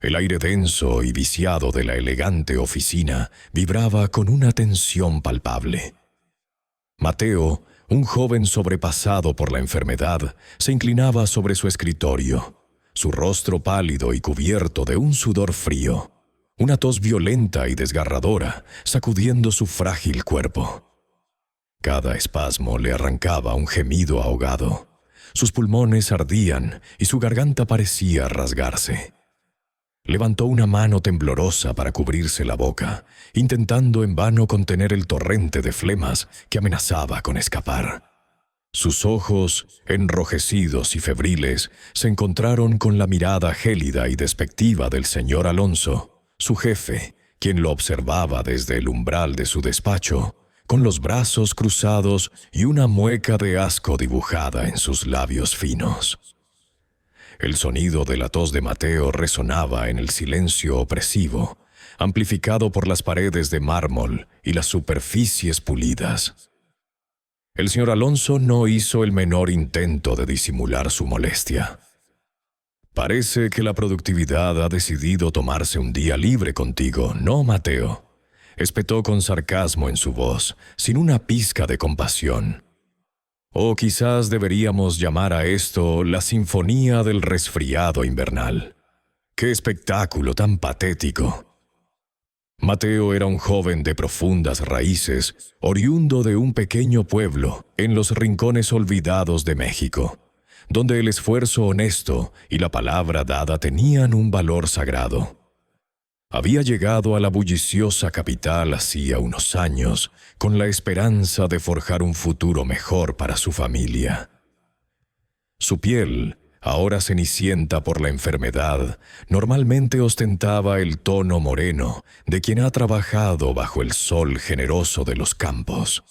El aire denso y viciado de la elegante oficina vibraba con una tensión palpable. Mateo, un joven sobrepasado por la enfermedad, se inclinaba sobre su escritorio, su rostro pálido y cubierto de un sudor frío, una tos violenta y desgarradora sacudiendo su frágil cuerpo. Cada espasmo le arrancaba un gemido ahogado. Sus pulmones ardían y su garganta parecía rasgarse. Levantó una mano temblorosa para cubrirse la boca, intentando en vano contener el torrente de flemas que amenazaba con escapar. Sus ojos, enrojecidos y febriles, se encontraron con la mirada gélida y despectiva del señor Alonso, su jefe, quien lo observaba desde el umbral de su despacho, con los brazos cruzados y una mueca de asco dibujada en sus labios finos. El sonido de la tos de Mateo resonaba en el silencio opresivo, amplificado por las paredes de mármol y las superficies pulidas. El señor Alonso no hizo el menor intento de disimular su molestia. «Parece que la productividad ha decidido tomarse un día libre contigo, ¿no, Mateo?», espetó con sarcasmo en su voz, sin una pizca de compasión. «O quizás deberíamos llamar a esto la sinfonía del resfriado invernal. ¡Qué espectáculo tan patético!». Mateo era un joven de profundas raíces, oriundo de un pequeño pueblo en los rincones olvidados de México, donde el esfuerzo honesto y la palabra dada tenían un valor sagrado. Había llegado a la bulliciosa capital hacía unos años con la esperanza de forjar un futuro mejor para su familia. Su piel, ahora cenicienta por la enfermedad, normalmente ostentaba el tono moreno de quien ha trabajado bajo el sol generoso de los campos.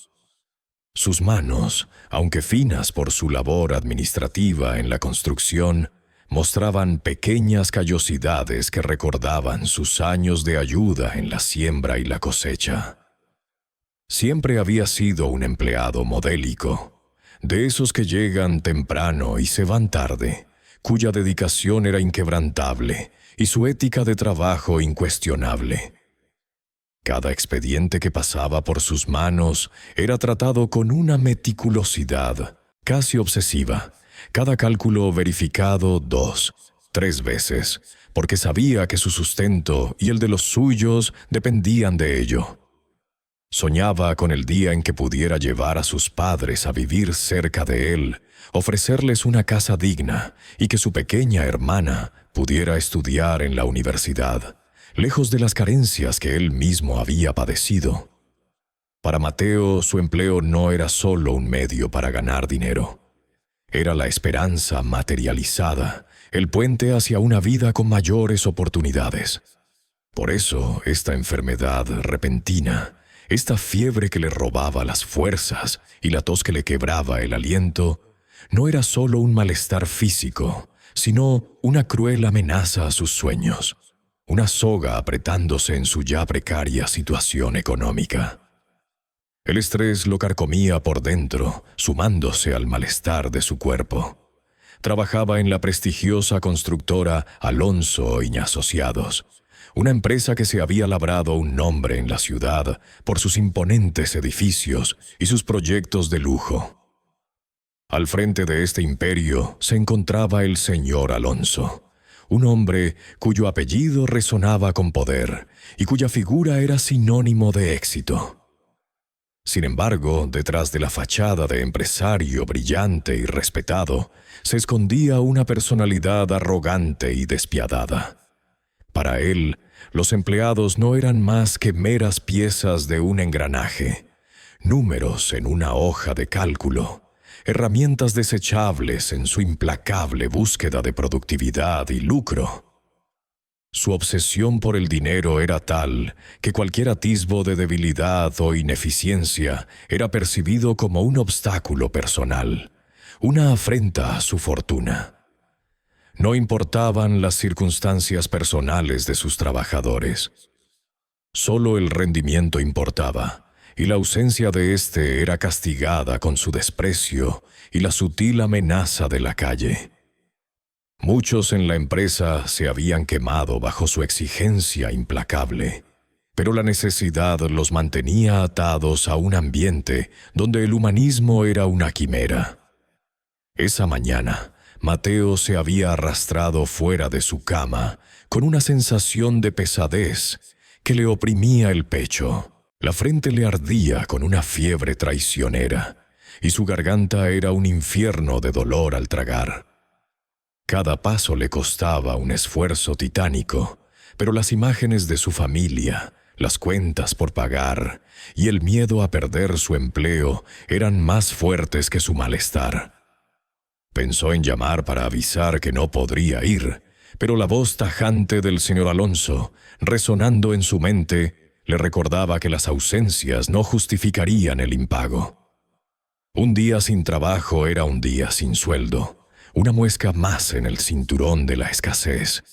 Sus manos, aunque finas por su labor administrativa en la construcción, mostraban pequeñas callosidades que recordaban sus años de ayuda en la siembra y la cosecha. Siempre había sido un empleado modélico, de esos que llegan temprano y se van tarde, cuya dedicación era inquebrantable y su ética de trabajo incuestionable. Cada expediente que pasaba por sus manos era tratado con una meticulosidad casi obsesiva, cada cálculo verificado 2, 3 veces, porque sabía que su sustento y el de los suyos dependían de ello. Soñaba con el día en que pudiera llevar a sus padres a vivir cerca de él, ofrecerles una casa digna y que su pequeña hermana pudiera estudiar en la universidad, lejos de las carencias que él mismo había padecido. Para Mateo, su empleo no era solo un medio para ganar dinero. Era la esperanza materializada, el puente hacia una vida con mayores oportunidades. Por eso, esta enfermedad repentina, esta fiebre que le robaba las fuerzas y la tos que le quebraba el aliento, no era solo un malestar físico, sino una cruel amenaza a sus sueños, una soga apretándose en su ya precaria situación económica. El estrés lo carcomía por dentro, sumándose al malestar de su cuerpo. Trabajaba en la prestigiosa constructora Alonso y Asociados, una empresa que se había labrado un nombre en la ciudad por sus imponentes edificios y sus proyectos de lujo. Al frente de este imperio se encontraba el señor Alonso, un hombre cuyo apellido resonaba con poder y cuya figura era sinónimo de éxito. Sin embargo, detrás de la fachada de empresario brillante y respetado, se escondía una personalidad arrogante y despiadada. Para él, los empleados no eran más que meras piezas de un engranaje, números en una hoja de cálculo, herramientas desechables en su implacable búsqueda de productividad y lucro. Su obsesión por el dinero era tal que cualquier atisbo de debilidad o ineficiencia era percibido como un obstáculo personal, una afrenta a su fortuna. No importaban las circunstancias personales de sus trabajadores. Solo el rendimiento importaba, y la ausencia de éste era castigada con su desprecio y la sutil amenaza de la calle. Muchos en la empresa se habían quemado bajo su exigencia implacable, pero la necesidad los mantenía atados a un ambiente donde el humanismo era una quimera. Esa mañana, Mateo se había arrastrado fuera de su cama con una sensación de pesadez que le oprimía el pecho. La frente le ardía con una fiebre traicionera y su garganta era un infierno de dolor al tragar. Cada paso le costaba un esfuerzo titánico, pero las imágenes de su familia, las cuentas por pagar y el miedo a perder su empleo eran más fuertes que su malestar. Pensó en llamar para avisar que no podría ir, pero la voz tajante del señor Alonso, resonando en su mente, le recordaba que las ausencias no justificarían el impago. Un día sin trabajo era un día sin sueldo, una muesca más en el cinturón de la escasez.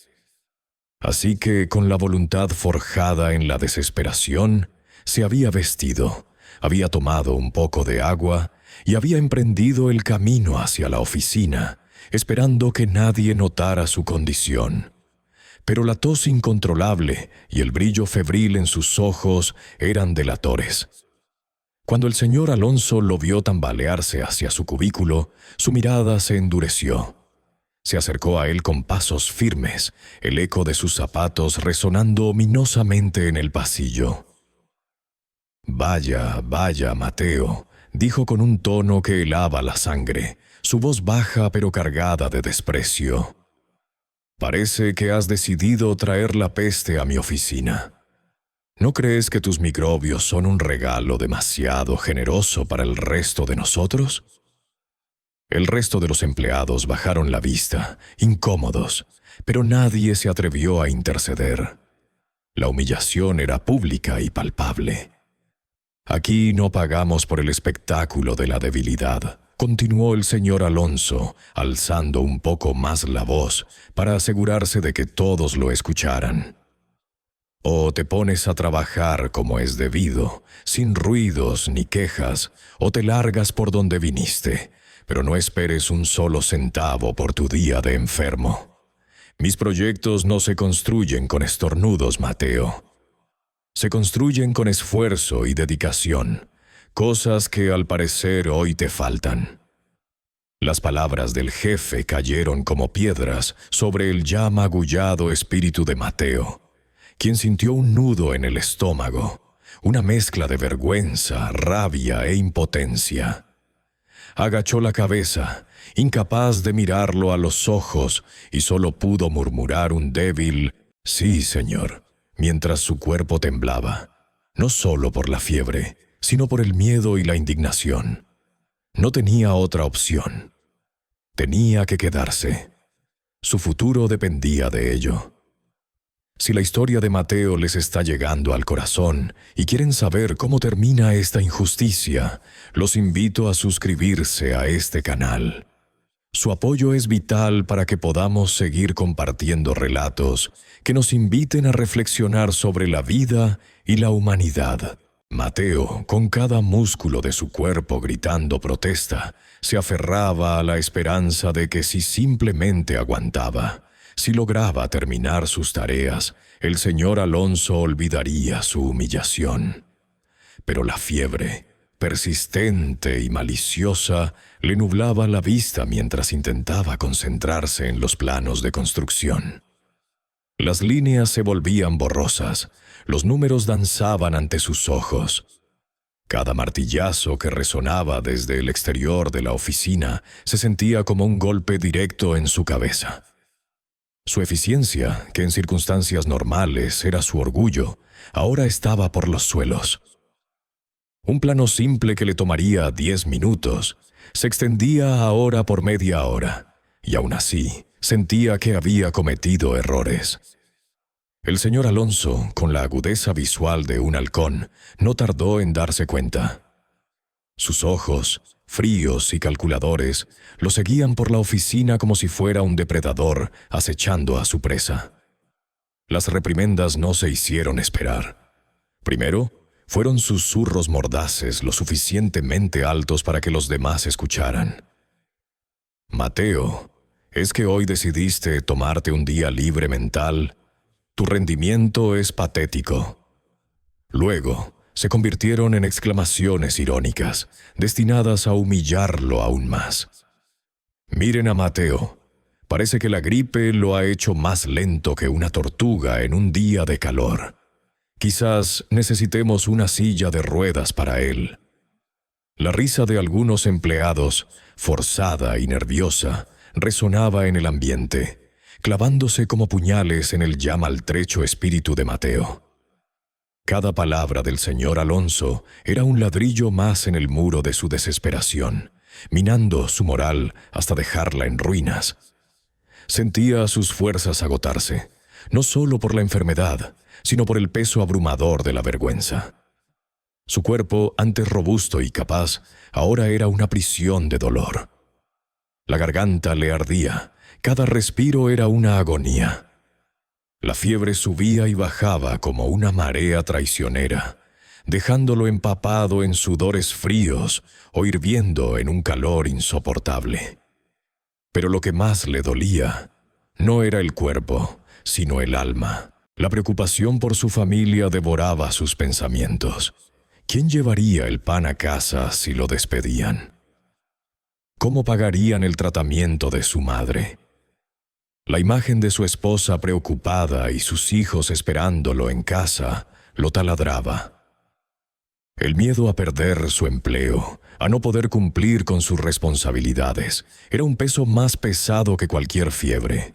Así que, con la voluntad forjada en la desesperación, se había vestido, había tomado un poco de agua y había emprendido el camino hacia la oficina, esperando que nadie notara su condición. Pero la tos incontrolable y el brillo febril en sus ojos eran delatores. Cuando el señor Alonso lo vio tambalearse hacia su cubículo, su mirada se endureció. Se acercó a él con pasos firmes, el eco de sus zapatos resonando ominosamente en el pasillo. «Vaya, vaya, Mateo», dijo con un tono que helaba la sangre, su voz baja pero cargada de desprecio. «Parece que has decidido traer la peste a mi oficina. ¿No crees que tus microbios son un regalo demasiado generoso para el resto de nosotros?» El resto de los empleados bajaron la vista, incómodos, pero nadie se atrevió a interceder. La humillación era pública y palpable. «Aquí no pagamos por el espectáculo de la debilidad», continuó el señor Alonso, alzando un poco más la voz para asegurarse de que todos lo escucharan. «O te pones a trabajar como es debido, sin ruidos ni quejas, o te largas por donde viniste, pero no esperes un solo centavo por tu día de enfermo. Mis proyectos no se construyen con estornudos, Mateo. Se construyen con esfuerzo y dedicación, cosas que al parecer hoy te faltan». Las palabras del jefe cayeron como piedras sobre el ya magullado espíritu de Mateo, quien sintió un nudo en el estómago, una mezcla de vergüenza, rabia e impotencia. Agachó la cabeza, incapaz de mirarlo a los ojos, y solo pudo murmurar un débil «Sí, señor», mientras su cuerpo temblaba, no solo por la fiebre, sino por el miedo y la indignación. No tenía otra opción. Tenía que quedarse. Su futuro dependía de ello. Si la historia de Mateo les está llegando al corazón y quieren saber cómo termina esta injusticia, los invito a suscribirse a este canal. Su apoyo es vital para que podamos seguir compartiendo relatos que nos inviten a reflexionar sobre la vida y la humanidad. Mateo, con cada músculo de su cuerpo gritando protesta, se aferraba a la esperanza de que si simplemente aguantaba, si lograba terminar sus tareas, el señor Alonso olvidaría su humillación. Pero la fiebre, persistente y maliciosa, le nublaba la vista mientras intentaba concentrarse en los planos de construcción. Las líneas se volvían borrosas, los números danzaban ante sus ojos. Cada martillazo que resonaba desde el exterior de la oficina se sentía como un golpe directo en su cabeza. Su eficiencia, que en circunstancias normales era su orgullo, ahora estaba por los suelos. Un plano simple que le tomaría 10 minutos, se extendía ahora por media hora, y aún así sentía que había cometido errores. El señor Alonso, con la agudeza visual de un halcón, no tardó en darse cuenta. Sus ojos, fríos y calculadores, lo seguían por la oficina como si fuera un depredador acechando a su presa. Las reprimendas no se hicieron esperar. Primero, fueron susurros mordaces lo suficientemente altos para que los demás escucharan. Mateo, ¿Es que hoy decidiste tomarte un día libre mental? Tu rendimiento es patético. Luego, se convirtieron en exclamaciones irónicas, destinadas a humillarlo aún más. Miren a Mateo. Parece que la gripe lo ha hecho más lento que una tortuga en un día de calor. Quizás necesitemos una silla de ruedas para él. La risa de algunos empleados, forzada y nerviosa, resonaba en el ambiente, clavándose como puñales en el ya maltrecho espíritu de Mateo. Cada palabra del señor Alonso era un ladrillo más en el muro de su desesperación, minando su moral hasta dejarla en ruinas. Sentía sus fuerzas agotarse, no solo por la enfermedad, sino por el peso abrumador de la vergüenza. Su cuerpo, antes robusto y capaz, ahora era una prisión de dolor. La garganta le ardía, cada respiro era una agonía. La fiebre subía y bajaba como una marea traicionera, dejándolo empapado en sudores fríos o hirviendo en un calor insoportable. Pero lo que más le dolía no era el cuerpo, sino el alma. La preocupación por su familia devoraba sus pensamientos. ¿Quién llevaría el pan a casa si lo despedían? ¿Cómo pagarían el tratamiento de su madre? La imagen de su esposa preocupada y sus hijos esperándolo en casa lo taladraba. El miedo a perder su empleo, a no poder cumplir con sus responsabilidades, era un peso más pesado que cualquier fiebre.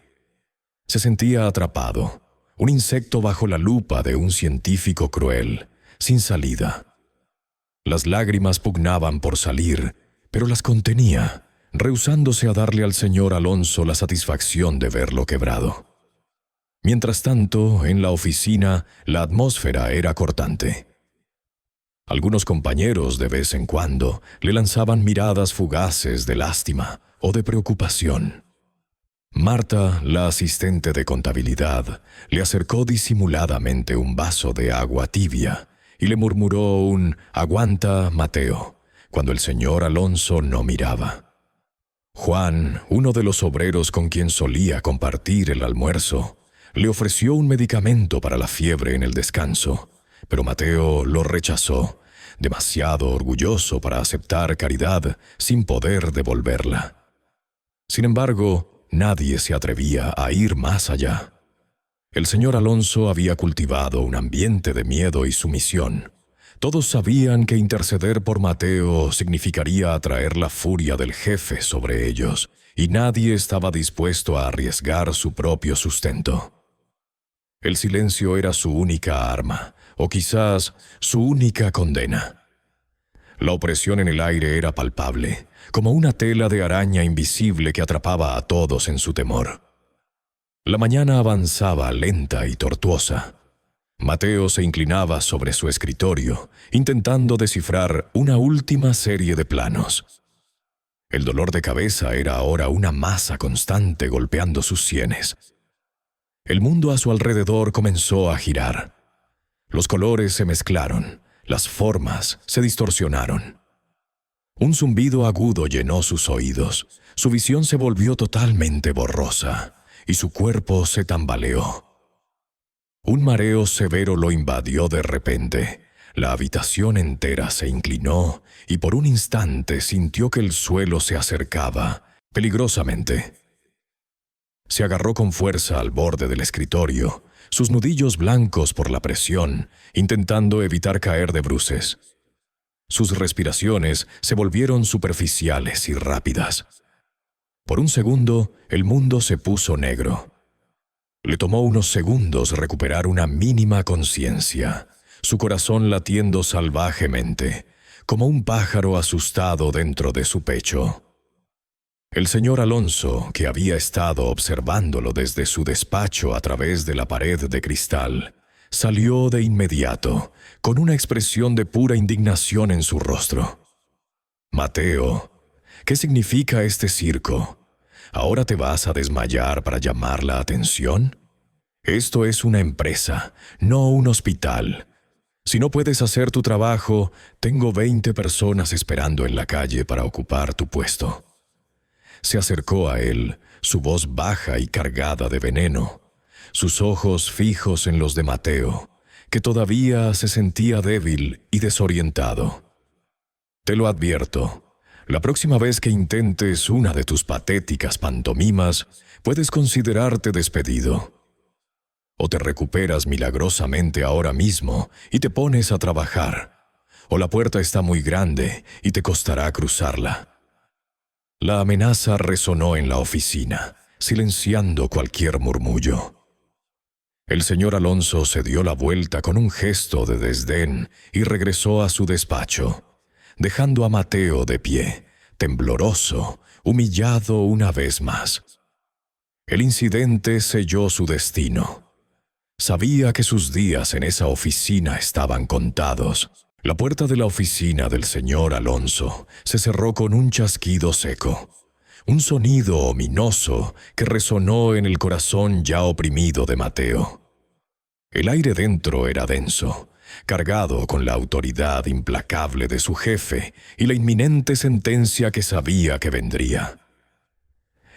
Se sentía atrapado, un insecto bajo la lupa de un científico cruel, sin salida. Las lágrimas pugnaban por salir, pero las contenía, rehusándose a darle al señor Alonso la satisfacción de verlo quebrado. Mientras tanto, en la oficina, la atmósfera era cortante. Algunos compañeros, de vez en cuando, le lanzaban miradas fugaces de lástima o de preocupación. Marta, la asistente de contabilidad, le acercó disimuladamente un vaso de agua tibia y le murmuró un «Aguanta, Mateo», cuando el señor Alonso no miraba. Juan, uno de los obreros con quien solía compartir el almuerzo, le ofreció un medicamento para la fiebre en el descanso, pero Mateo lo rechazó, demasiado orgulloso para aceptar caridad sin poder devolverla. Sin embargo, nadie se atrevía a ir más allá. El señor Alonso había cultivado un ambiente de miedo y sumisión. Todos sabían que interceder por Mateo significaría atraer la furia del jefe sobre ellos, y nadie estaba dispuesto a arriesgar su propio sustento. El silencio era su única arma, o quizás su única condena. La opresión en el aire era palpable, como una tela de araña invisible que atrapaba a todos en su temor. La mañana avanzaba lenta y tortuosa. Mateo se inclinaba sobre su escritorio, intentando descifrar una última serie de planos. El dolor de cabeza era ahora una masa constante golpeando sus sienes. El mundo a su alrededor comenzó a girar. Los colores se mezclaron, las formas se distorsionaron. Un zumbido agudo llenó sus oídos, su visión se volvió totalmente borrosa y su cuerpo se tambaleó. Un mareo severo lo invadió de repente. La habitación entera se inclinó y por un instante sintió que el suelo se acercaba, peligrosamente. Se agarró con fuerza al borde del escritorio, sus nudillos blancos por la presión, intentando evitar caer de bruces. Sus respiraciones se volvieron superficiales y rápidas. Por un segundo, el mundo se puso negro. Le tomó unos segundos recuperar una mínima conciencia, su corazón latiendo salvajemente, como un pájaro asustado dentro de su pecho. El señor Alonso, que había estado observándolo desde su despacho a través de la pared de cristal, salió de inmediato, con una expresión de pura indignación en su rostro. «Mateo, ¿qué significa este circo? ¿Ahora te vas a desmayar para llamar la atención? Esto es una empresa, no un hospital. Si no puedes hacer tu trabajo, tengo 20 personas esperando en la calle para ocupar tu puesto». Se acercó a él, su voz baja y cargada de veneno, sus ojos fijos en los de Mateo, que todavía se sentía débil y desorientado. Te lo advierto, la próxima vez que intentes una de tus patéticas pantomimas, puedes considerarte despedido. O te recuperas milagrosamente ahora mismo y te pones a trabajar, o la puerta está muy grande y te costará cruzarla. La amenaza resonó en la oficina, silenciando cualquier murmullo. El señor Alonso se dio la vuelta con un gesto de desdén y regresó a su despacho, dejando a Mateo de pie, tembloroso, humillado una vez más. El incidente selló su destino. Sabía que sus días en esa oficina estaban contados. La puerta de la oficina del señor Alonso se cerró con un chasquido seco, un sonido ominoso que resonó en el corazón ya oprimido de Mateo. El aire dentro era denso, cargado con la autoridad implacable de su jefe y la inminente sentencia que sabía que vendría.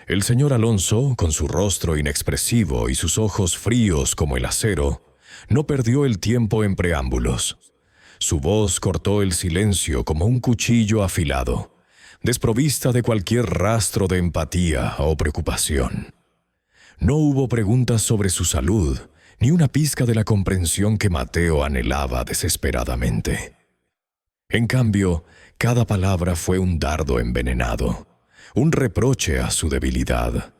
El señor Alonso, con su rostro inexpresivo y sus ojos fríos como el acero, no perdió el tiempo en preámbulos. Su voz cortó el silencio como un cuchillo afilado, desprovista de cualquier rastro de empatía o preocupación. No hubo preguntas sobre su salud, ni una pizca de la comprensión que Mateo anhelaba desesperadamente. En cambio, cada palabra fue un dardo envenenado, un reproche a su debilidad,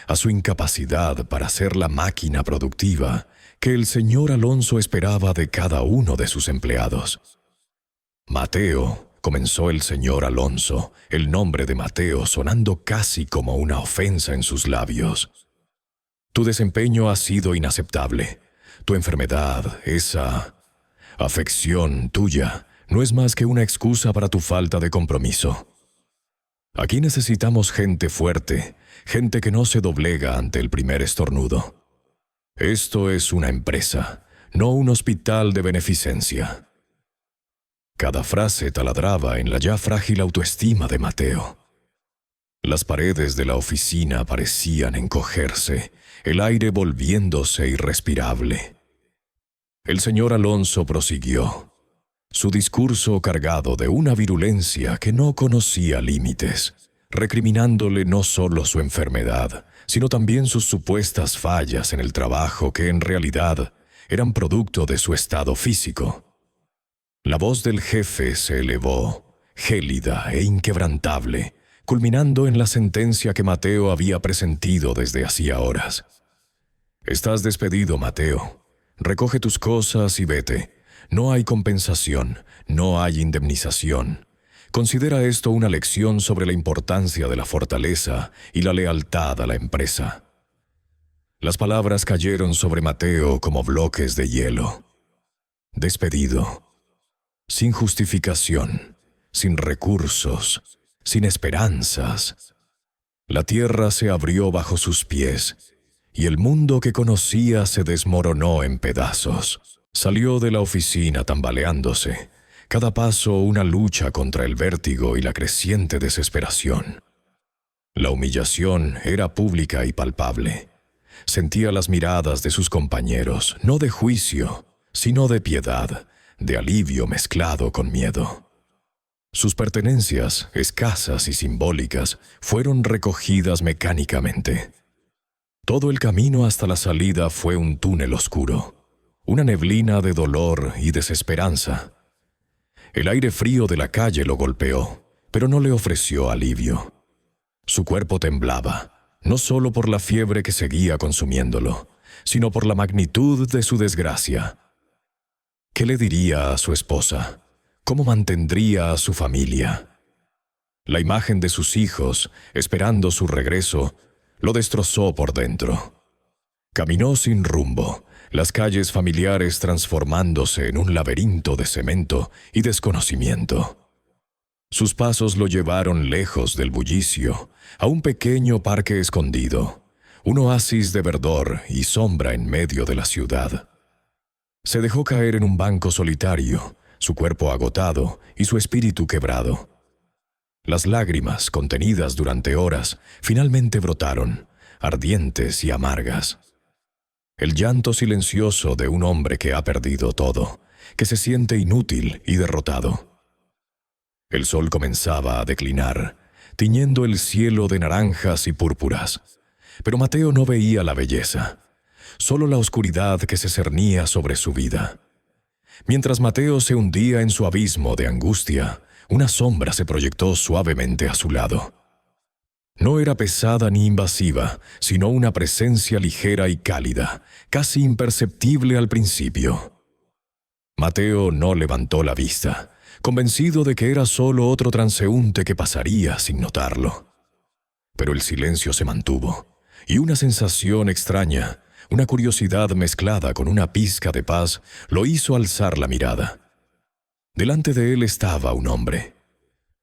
a su incapacidad para ser la máquina productiva que el señor Alonso esperaba de cada uno de sus empleados. Mateo, comenzó el señor Alonso, el nombre de Mateo sonando casi como una ofensa en sus labios. Tu desempeño ha sido inaceptable. Tu enfermedad, esa afección tuya, no es más que una excusa para tu falta de compromiso. Aquí necesitamos gente fuerte, gente que no se doblega ante el primer estornudo. Esto es una empresa, no un hospital de beneficencia. Cada frase taladraba en la ya frágil autoestima de Mateo. Las paredes de la oficina parecían encogerse, el aire volviéndose irrespirable. El señor Alonso prosiguió, su discurso cargado de una virulencia que no conocía límites, recriminándole no solo su enfermedad, sino también sus supuestas fallas en el trabajo que en realidad eran producto de su estado físico. La voz del jefe se elevó, gélida e inquebrantable, culminando en la sentencia que Mateo había presentido desde hacía horas. Estás despedido, Mateo. Recoge tus cosas y vete. No hay compensación, no hay indemnización. Considera esto una lección sobre la importancia de la fortaleza y la lealtad a la empresa. Las palabras cayeron sobre Mateo como bloques de hielo. Despedido. Sin justificación, sin recursos, sin esperanzas. La tierra se abrió bajo sus pies, y el mundo que conocía se desmoronó en pedazos. Salió de la oficina tambaleándose, cada paso una lucha contra el vértigo y la creciente desesperación. La humillación era pública y palpable. Sentía las miradas de sus compañeros, no de juicio, sino de piedad, de alivio mezclado con miedo. Sus pertenencias, escasas y simbólicas, fueron recogidas mecánicamente. Todo el camino hasta la salida fue un túnel oscuro, una neblina de dolor y desesperanza. El aire frío de la calle lo golpeó, pero no le ofreció alivio. Su cuerpo temblaba, no solo por la fiebre que seguía consumiéndolo, sino por la magnitud de su desgracia. ¿Qué le diría a su esposa? ¿Cómo mantendría a su familia? La imagen de sus hijos, esperando su regreso, lo destrozó por dentro. Caminó sin rumbo, las calles familiares transformándose en un laberinto de cemento y desconocimiento. Sus pasos lo llevaron lejos del bullicio, a un pequeño parque escondido, un oasis de verdor y sombra en medio de la ciudad. Se dejó caer en un banco solitario, su cuerpo agotado y su espíritu quebrado. Las lágrimas, contenidas durante horas, finalmente brotaron, ardientes y amargas. El llanto silencioso de un hombre que ha perdido todo, que se siente inútil y derrotado. El sol comenzaba a declinar, tiñendo el cielo de naranjas y púrpuras. Pero Mateo no veía la belleza, solo la oscuridad que se cernía sobre su vida. Mientras Mateo se hundía en su abismo de angustia, una sombra se proyectó suavemente a su lado. No era pesada ni invasiva, sino una presencia ligera y cálida, casi imperceptible al principio. Mateo no levantó la vista, convencido de que era solo otro transeúnte que pasaría sin notarlo. Pero el silencio se mantuvo, y una sensación extraña, una curiosidad mezclada con una pizca de paz, lo hizo alzar la mirada. Delante de él estaba un hombre.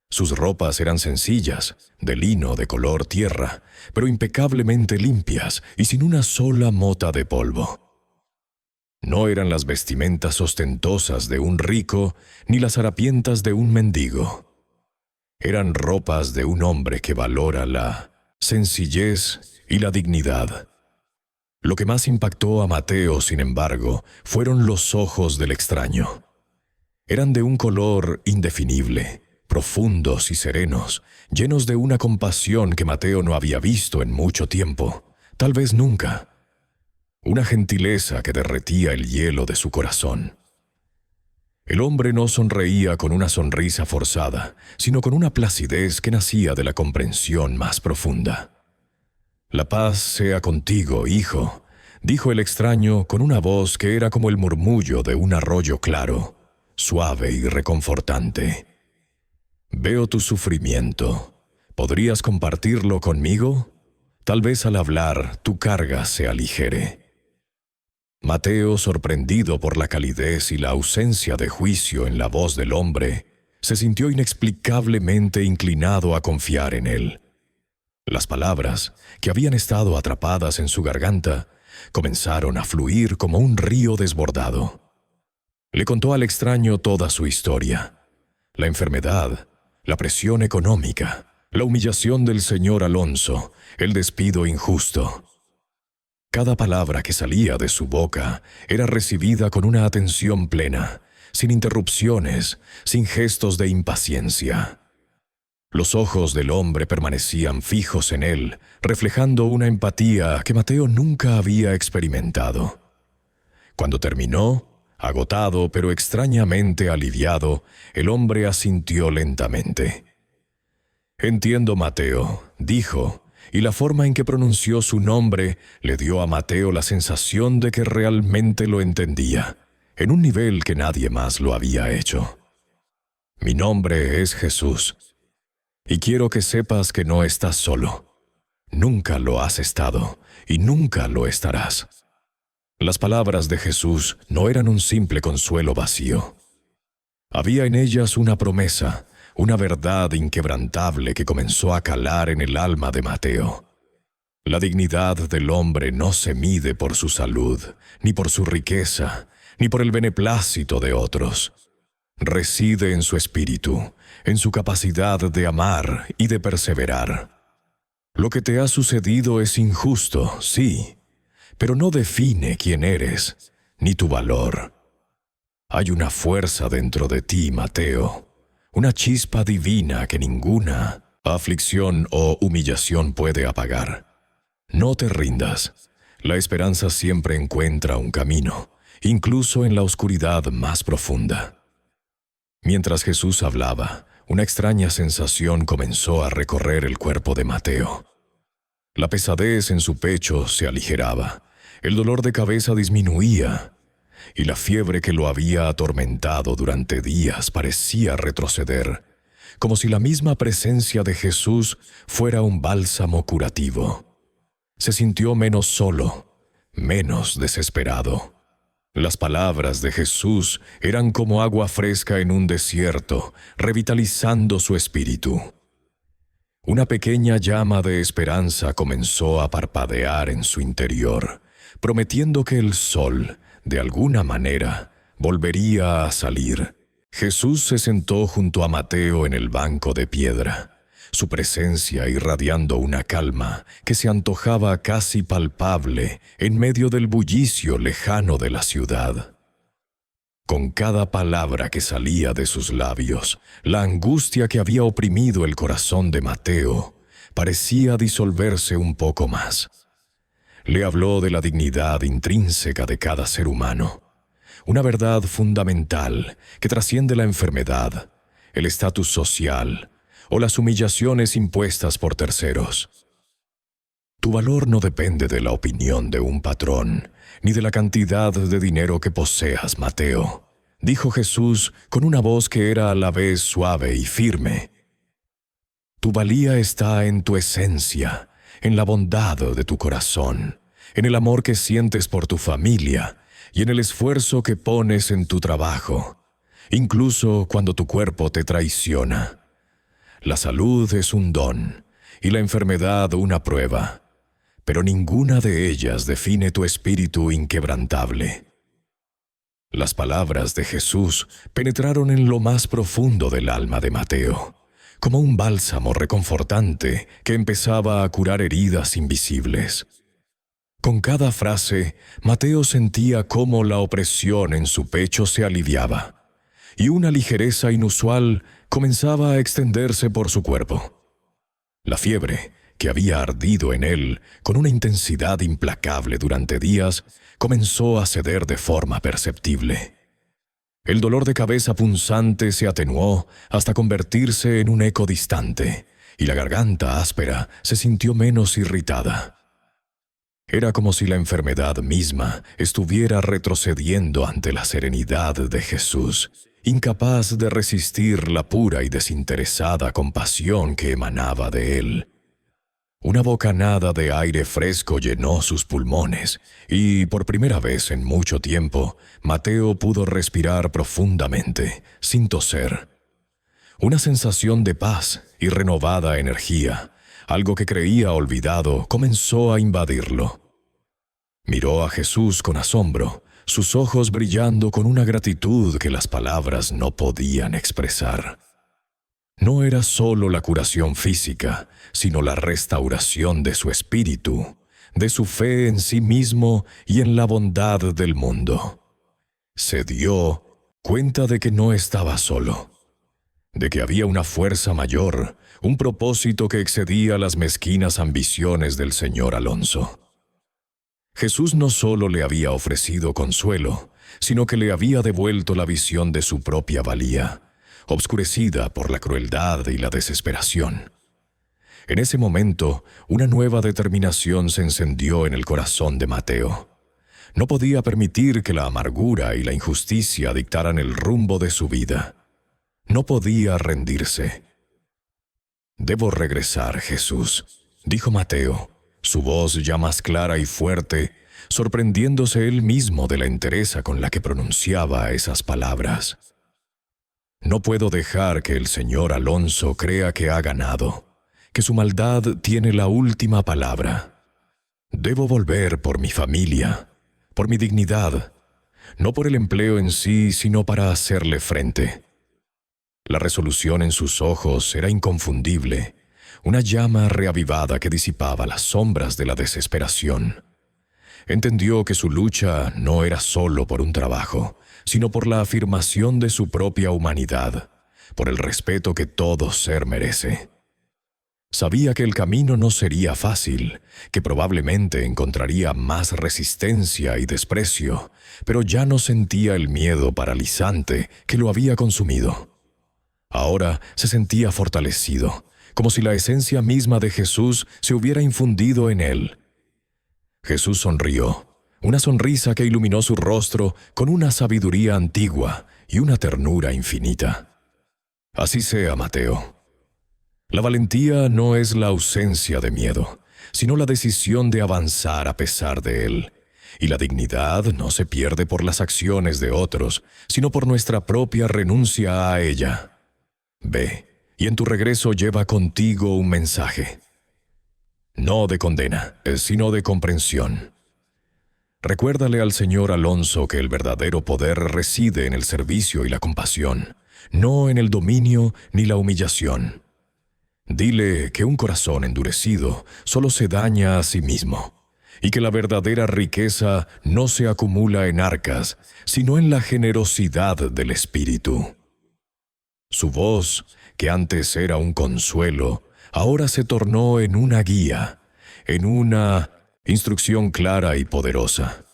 Sus ropas eran sencillas, de lino de color tierra, pero impecablemente limpias y sin una sola mota de polvo. No eran las vestimentas ostentosas de un rico, ni las harapientas de un mendigo. Eran ropas de un hombre que valora la sencillez y la dignidad. Lo que más impactó a Mateo, sin embargo, fueron los ojos del extraño. Eran de un color indefinible, profundos y serenos, llenos de una compasión que Mateo no había visto en mucho tiempo, tal vez nunca. Una gentileza que derretía el hielo de su corazón. El hombre no sonreía con una sonrisa forzada, sino con una placidez que nacía de la comprensión más profunda. «La paz sea contigo, hijo», dijo el extraño con una voz que era como el murmullo de un arroyo claro, suave y reconfortante. «Veo tu sufrimiento. ¿Podrías compartirlo conmigo? Tal vez al hablar tu carga se aligere». Mateo, sorprendido por la calidez y la ausencia de juicio en la voz del hombre, se sintió inexplicablemente inclinado a confiar en él. Las palabras, que habían estado atrapadas en su garganta, comenzaron a fluir como un río desbordado. Le contó al extraño toda su historia: la enfermedad, la presión económica, la humillación del señor Alonso, el despido injusto. Cada palabra que salía de su boca era recibida con una atención plena, sin interrupciones, sin gestos de impaciencia. Los ojos del hombre permanecían fijos en él, reflejando una empatía que Mateo nunca había experimentado. Cuando terminó, agotado pero extrañamente aliviado, el hombre asintió lentamente. «Entiendo, Mateo», dijo, y la forma en que pronunció su nombre le dio a Mateo la sensación de que realmente lo entendía, en un nivel que nadie más lo había hecho. «Mi nombre es Jesús, y quiero que sepas que no estás solo. Nunca lo has estado, y nunca lo estarás». Las palabras de Jesús no eran un simple consuelo vacío. Había en ellas una promesa, una verdad inquebrantable que comenzó a calar en el alma de Mateo. La dignidad del hombre no se mide por su salud, ni por su riqueza, ni por el beneplácito de otros. Reside en su espíritu, en su capacidad de amar y de perseverar. Lo que te ha sucedido es injusto, sí, pero no define quién eres, ni tu valor. Hay una fuerza dentro de ti, Mateo, una chispa divina que ninguna aflicción o humillación puede apagar. No te rindas. La esperanza siempre encuentra un camino, incluso en la oscuridad más profunda. Mientras Jesús hablaba, una extraña sensación comenzó a recorrer el cuerpo de Mateo. La pesadez en su pecho se aligeraba, el dolor de cabeza disminuía, y la fiebre que lo había atormentado durante días parecía retroceder, como si la misma presencia de Jesús fuera un bálsamo curativo. Se sintió menos solo, menos desesperado. Las palabras de Jesús eran como agua fresca en un desierto, revitalizando su espíritu. Una pequeña llama de esperanza comenzó a parpadear en su interior, prometiendo que el sol, de alguna manera, volvería a salir. Jesús se sentó junto a Mateo en el banco de piedra. su presencia irradiando una calma que se antojaba casi palpable en medio del bullicio lejano de la ciudad. Con cada palabra que salía de sus labios, la angustia que había oprimido el corazón de Mateo parecía disolverse un poco más. Le habló de la dignidad intrínseca de cada ser humano, una verdad fundamental que trasciende la enfermedad, el estatus social o las humillaciones impuestas por terceros. Tu valor no depende de la opinión de un patrón, ni de la cantidad de dinero que poseas, Mateo, dijo Jesús con una voz que era a la vez suave y firme. Tu valía está en tu esencia, en la bondad de tu corazón, en el amor que sientes por tu familia y en el esfuerzo que pones en tu trabajo, incluso cuando tu cuerpo te traiciona. La salud es un don y la enfermedad una prueba, pero ninguna de ellas define tu espíritu inquebrantable. Las palabras de Jesús penetraron en lo más profundo del alma de Mateo, como un bálsamo reconfortante que empezaba a curar heridas invisibles. Con cada frase, Mateo sentía cómo la opresión en su pecho se aliviaba, y una ligereza inusual comenzaba a extenderse por su cuerpo. La fiebre, que había ardido en él con una intensidad implacable durante días, comenzó a ceder de forma perceptible. El dolor de cabeza punzante se atenuó hasta convertirse en un eco distante, y la garganta áspera se sintió menos irritada. Era como si la enfermedad misma estuviera retrocediendo ante la serenidad de Jesús, incapaz de resistir la pura y desinteresada compasión que emanaba de él. Una bocanada de aire fresco llenó sus pulmones y, por primera vez en mucho tiempo, Mateo pudo respirar profundamente, sin toser. Una sensación de paz y renovada energía, algo que creía olvidado, comenzó a invadirlo. Miró a Jesús con asombro, sus ojos brillando con una gratitud que las palabras no podían expresar. No era solo la curación física, sino la restauración de su espíritu, de su fe en sí mismo y en la bondad del mundo. Se dio cuenta de que no estaba solo, de que había una fuerza mayor, un propósito que excedía las mezquinas ambiciones del señor Alonso. Jesús no solo le había ofrecido consuelo, sino que le había devuelto la visión de su propia valía, obscurecida por la crueldad y la desesperación. En ese momento, una nueva determinación se encendió en el corazón de Mateo. No podía permitir que la amargura y la injusticia dictaran el rumbo de su vida. No podía rendirse. «Debo regresar, Jesús», dijo Mateo, su voz ya más clara y fuerte, sorprendiéndose él mismo de la entereza con la que pronunciaba esas palabras. «No puedo dejar que el señor Alonso crea que ha ganado, que su maldad tiene la última palabra. Debo volver por mi familia, por mi dignidad, no por el empleo en sí, sino para hacerle frente». La resolución en sus ojos era inconfundible, una llama reavivada que disipaba las sombras de la desesperación. Entendió que su lucha no era solo por un trabajo, sino por la afirmación de su propia humanidad, por el respeto que todo ser merece. Sabía que el camino no sería fácil, que probablemente encontraría más resistencia y desprecio, pero ya no sentía el miedo paralizante que lo había consumido. Ahora se sentía fortalecido, como si la esencia misma de Jesús se hubiera infundido en él. Jesús sonrió, una sonrisa que iluminó su rostro con una sabiduría antigua y una ternura infinita. «Así sea, Mateo. La valentía no es la ausencia de miedo, sino la decisión de avanzar a pesar de él. Y la dignidad no se pierde por las acciones de otros, sino por nuestra propia renuncia a ella. Ve, y en tu regreso lleva contigo un mensaje. No de condena, sino de comprensión. Recuérdale al señor Alonso que el verdadero poder reside en el servicio y la compasión, no en el dominio ni la humillación. Dile que un corazón endurecido solo se daña a sí mismo, y que la verdadera riqueza no se acumula en arcas, sino en la generosidad del espíritu. Su voz, que antes era un consuelo, ahora se tornó en una guía, en una instrucción clara y poderosa.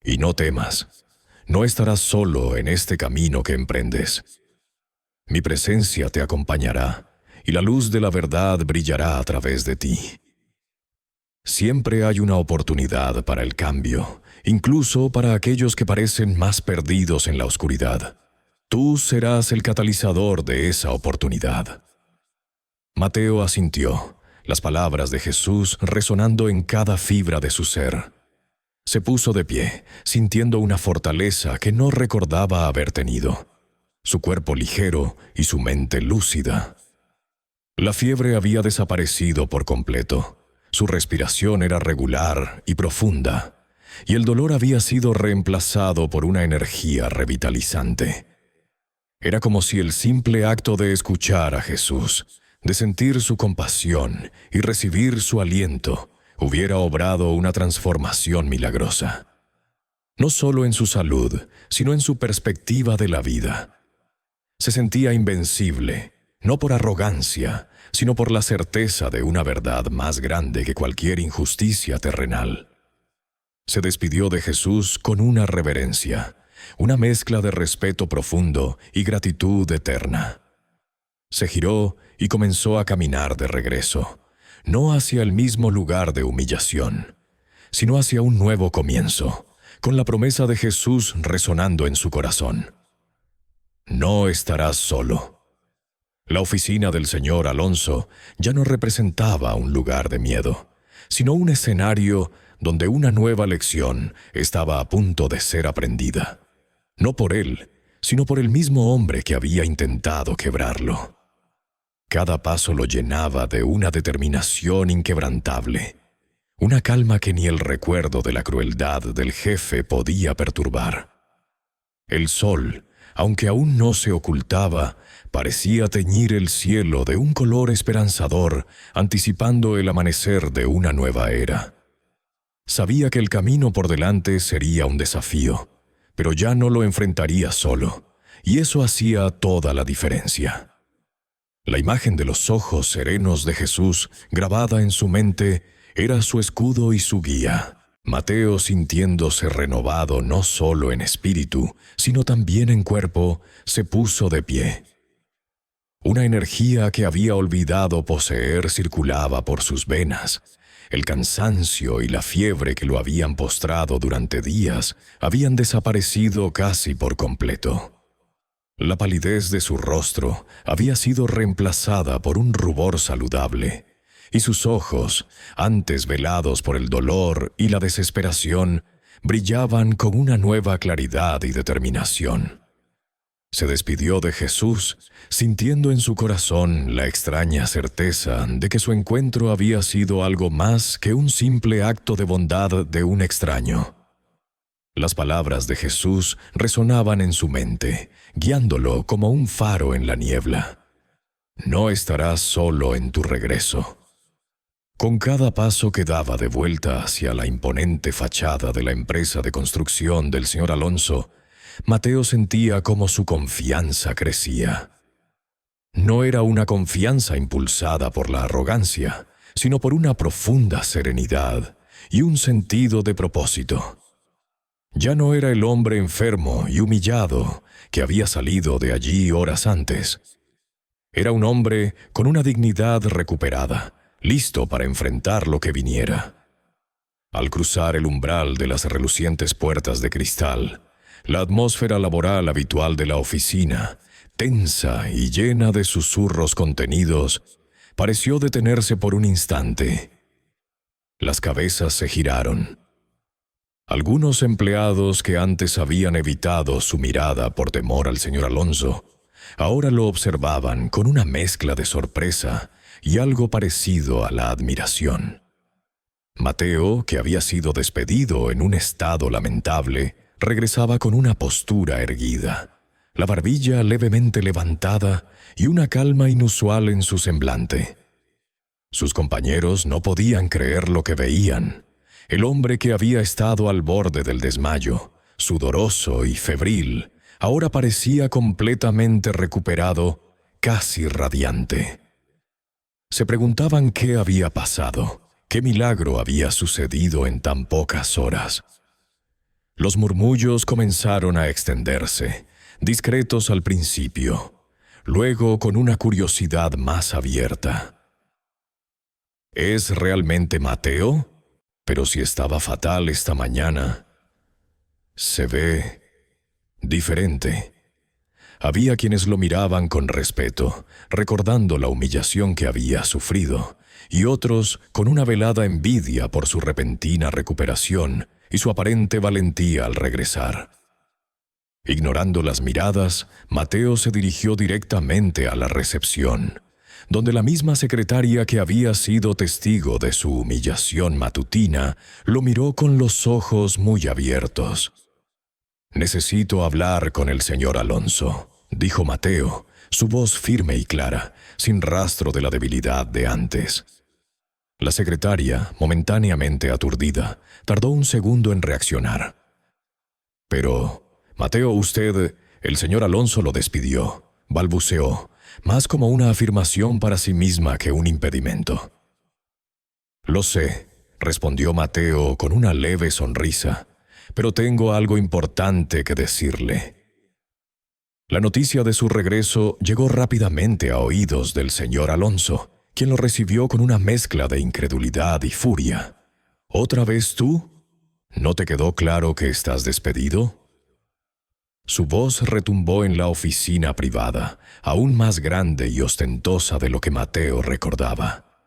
Y no temas, no estarás solo en este camino que emprendes. Mi presencia te acompañará, y la luz de la verdad brillará a través de ti. Siempre hay una oportunidad para el cambio, incluso para aquellos que parecen más perdidos en la oscuridad. Tú serás el catalizador de esa oportunidad. Mateo asintió, las palabras de Jesús resonando en cada fibra de su ser. Se puso de pie, sintiendo una fortaleza que no recordaba haber tenido, su cuerpo ligero y su mente lúcida. La fiebre había desaparecido por completo. Su respiración era regular y profunda, y el dolor había sido reemplazado por una energía revitalizante. Era como si el simple acto de escuchar a Jesús, de sentir su compasión y recibir su aliento, hubiera obrado una transformación milagrosa. No solo en su salud, sino en su perspectiva de la vida. Se sentía invencible, no por arrogancia, sino por la certeza de una verdad más grande que cualquier injusticia terrenal. Se despidió de Jesús con una reverencia, una mezcla de respeto profundo y gratitud eterna. Se giró y comenzó a caminar de regreso, no hacia el mismo lugar de humillación, sino hacia un nuevo comienzo, con la promesa de Jesús resonando en su corazón. No estarás solo. La oficina del señor Alonso ya no representaba un lugar de miedo, sino un escenario donde una nueva lección estaba a punto de ser aprendida. No por él, sino por el mismo hombre que había intentado quebrarlo. Cada paso lo llenaba de una determinación inquebrantable, una calma que ni el recuerdo de la crueldad del jefe podía perturbar. El sol, aunque aún no se ocultaba, parecía teñir el cielo de un color esperanzador, anticipando el amanecer de una nueva era. Sabía que el camino por delante sería un desafío, pero ya no lo enfrentaría solo, y eso hacía toda la diferencia. La imagen de los ojos serenos de Jesús, grabada en su mente, era su escudo y su guía. Mateo, sintiéndose renovado no solo en espíritu, sino también en cuerpo, se puso de pie. Una energía que había olvidado poseer circulaba por sus venas. El cansancio y la fiebre que lo habían postrado durante días habían desaparecido casi por completo. La palidez de su rostro había sido reemplazada por un rubor saludable, y sus ojos, antes velados por el dolor y la desesperación, brillaban con una nueva claridad y determinación. Se despidió de Jesús, sintiendo en su corazón la extraña certeza de que su encuentro había sido algo más que un simple acto de bondad de un extraño. Las palabras de Jesús resonaban en su mente, guiándolo como un faro en la niebla. No estarás solo en tu regreso. Con cada paso que daba de vuelta hacia la imponente fachada de la empresa de construcción del señor Alonso, Mateo sentía cómo su confianza crecía. No era una confianza impulsada por la arrogancia, sino por una profunda serenidad y un sentido de propósito. Ya no era el hombre enfermo y humillado que había salido de allí horas antes. Era un hombre con una dignidad recuperada, listo para enfrentar lo que viniera. Al cruzar el umbral de las relucientes puertas de cristal, la atmósfera laboral habitual de la oficina, tensa y llena de susurros contenidos, pareció detenerse por un instante. Las cabezas se giraron. Algunos empleados que antes habían evitado su mirada por temor al señor Alonso, ahora lo observaban con una mezcla de sorpresa y algo parecido a la admiración. Mateo, que había sido despedido en un estado lamentable, regresaba con una postura erguida, la barbilla levemente levantada y una calma inusual en su semblante. Sus compañeros no podían creer lo que veían. El hombre que había estado al borde del desmayo, sudoroso y febril, ahora parecía completamente recuperado, casi radiante. Se preguntaban qué había pasado, qué milagro había sucedido en tan pocas horas. Los murmullos comenzaron a extenderse, discretos al principio, luego con una curiosidad más abierta. ¿Es realmente Mateo? Pero si estaba fatal esta mañana, se ve diferente. Había quienes lo miraban con respeto, recordando la humillación que había sufrido, y otros con una velada envidia por su repentina recuperación y su aparente valentía al regresar. Ignorando las miradas, Mateo se dirigió directamente a la recepción, donde la misma secretaria que había sido testigo de su humillación matutina lo miró con los ojos muy abiertos. «Necesito hablar con el señor Alonso», dijo Mateo, su voz firme y clara, sin rastro de la debilidad de antes. La secretaria, momentáneamente aturdida, tardó un segundo en reaccionar. «Pero, Mateo, el señor Alonso lo despidió», balbuceó, más como una afirmación para sí misma que un impedimento. «Lo sé», respondió Mateo con una leve sonrisa, «pero tengo algo importante que decirle». La noticia de su regreso llegó rápidamente a oídos del señor Alonso, quien lo recibió con una mezcla de incredulidad y furia. «¿Otra vez tú? ¿No te quedó claro que estás despedido?» Su voz retumbó en la oficina privada, aún más grande y ostentosa de lo que Mateo recordaba.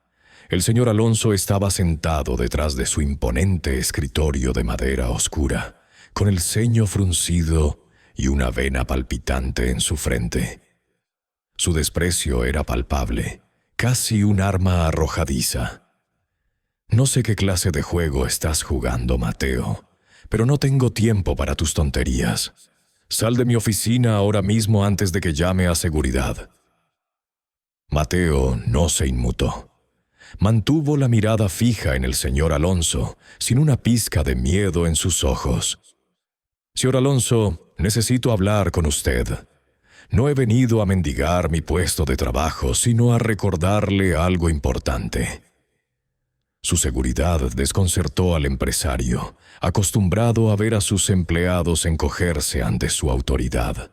El señor Alonso estaba sentado detrás de su imponente escritorio de madera oscura, con el ceño fruncido y una vena palpitante en su frente. Su desprecio era palpable, casi un arma arrojadiza. «No sé qué clase de juego estás jugando, Mateo, pero no tengo tiempo para tus tonterías. Sal de mi oficina ahora mismo antes de que llame a seguridad». Mateo no se inmutó. Mantuvo la mirada fija en el señor Alonso, sin una pizca de miedo en sus ojos. «Señor Alonso, necesito hablar con usted. No he venido a mendigar mi puesto de trabajo, sino a recordarle algo importante». Su seguridad desconcertó al empresario, acostumbrado a ver a sus empleados encogerse ante su autoridad.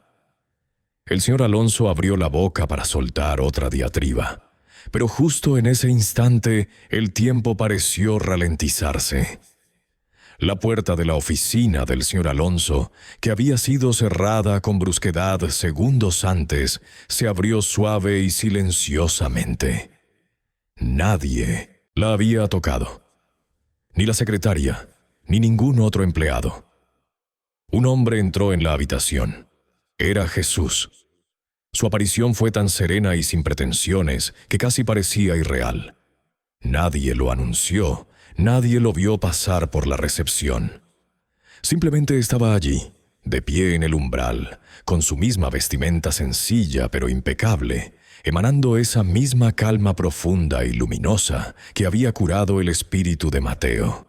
El señor Alonso abrió la boca para soltar otra diatriba, pero justo en ese instante el tiempo pareció ralentizarse. La puerta de la oficina del señor Alonso, que había sido cerrada con brusquedad segundos antes, se abrió suave y silenciosamente. Nadie la había tocado. Ni la secretaria, ni ningún otro empleado. Un hombre entró en la habitación. Era Jesús. Su aparición fue tan serena y sin pretensiones que casi parecía irreal. Nadie lo anunció, nadie lo vio pasar por la recepción. Simplemente estaba allí, de pie en el umbral, con su misma vestimenta sencilla pero impecable, emanando esa misma calma profunda y luminosa que había curado el espíritu de Mateo.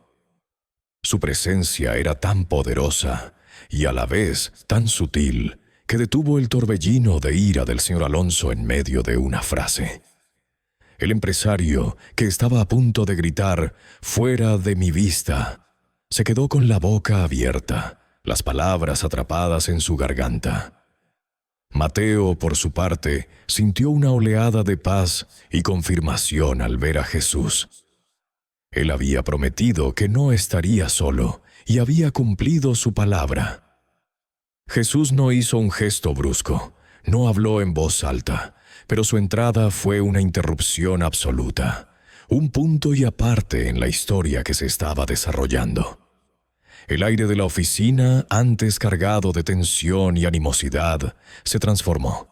Su presencia era tan poderosa y a la vez tan sutil que detuvo el torbellino de ira del señor Alonso en medio de una frase. El empresario, que estaba a punto de gritar «fuera de mi vista», se quedó con la boca abierta, las palabras atrapadas en su garganta. Mateo, por su parte, sintió una oleada de paz y confirmación al ver a Jesús. Él había prometido que no estaría solo y había cumplido su palabra. Jesús no hizo un gesto brusco, no habló en voz alta, pero su entrada fue una interrupción absoluta, un punto y aparte en la historia que se estaba desarrollando. El aire de la oficina, antes cargado de tensión y animosidad, se transformó.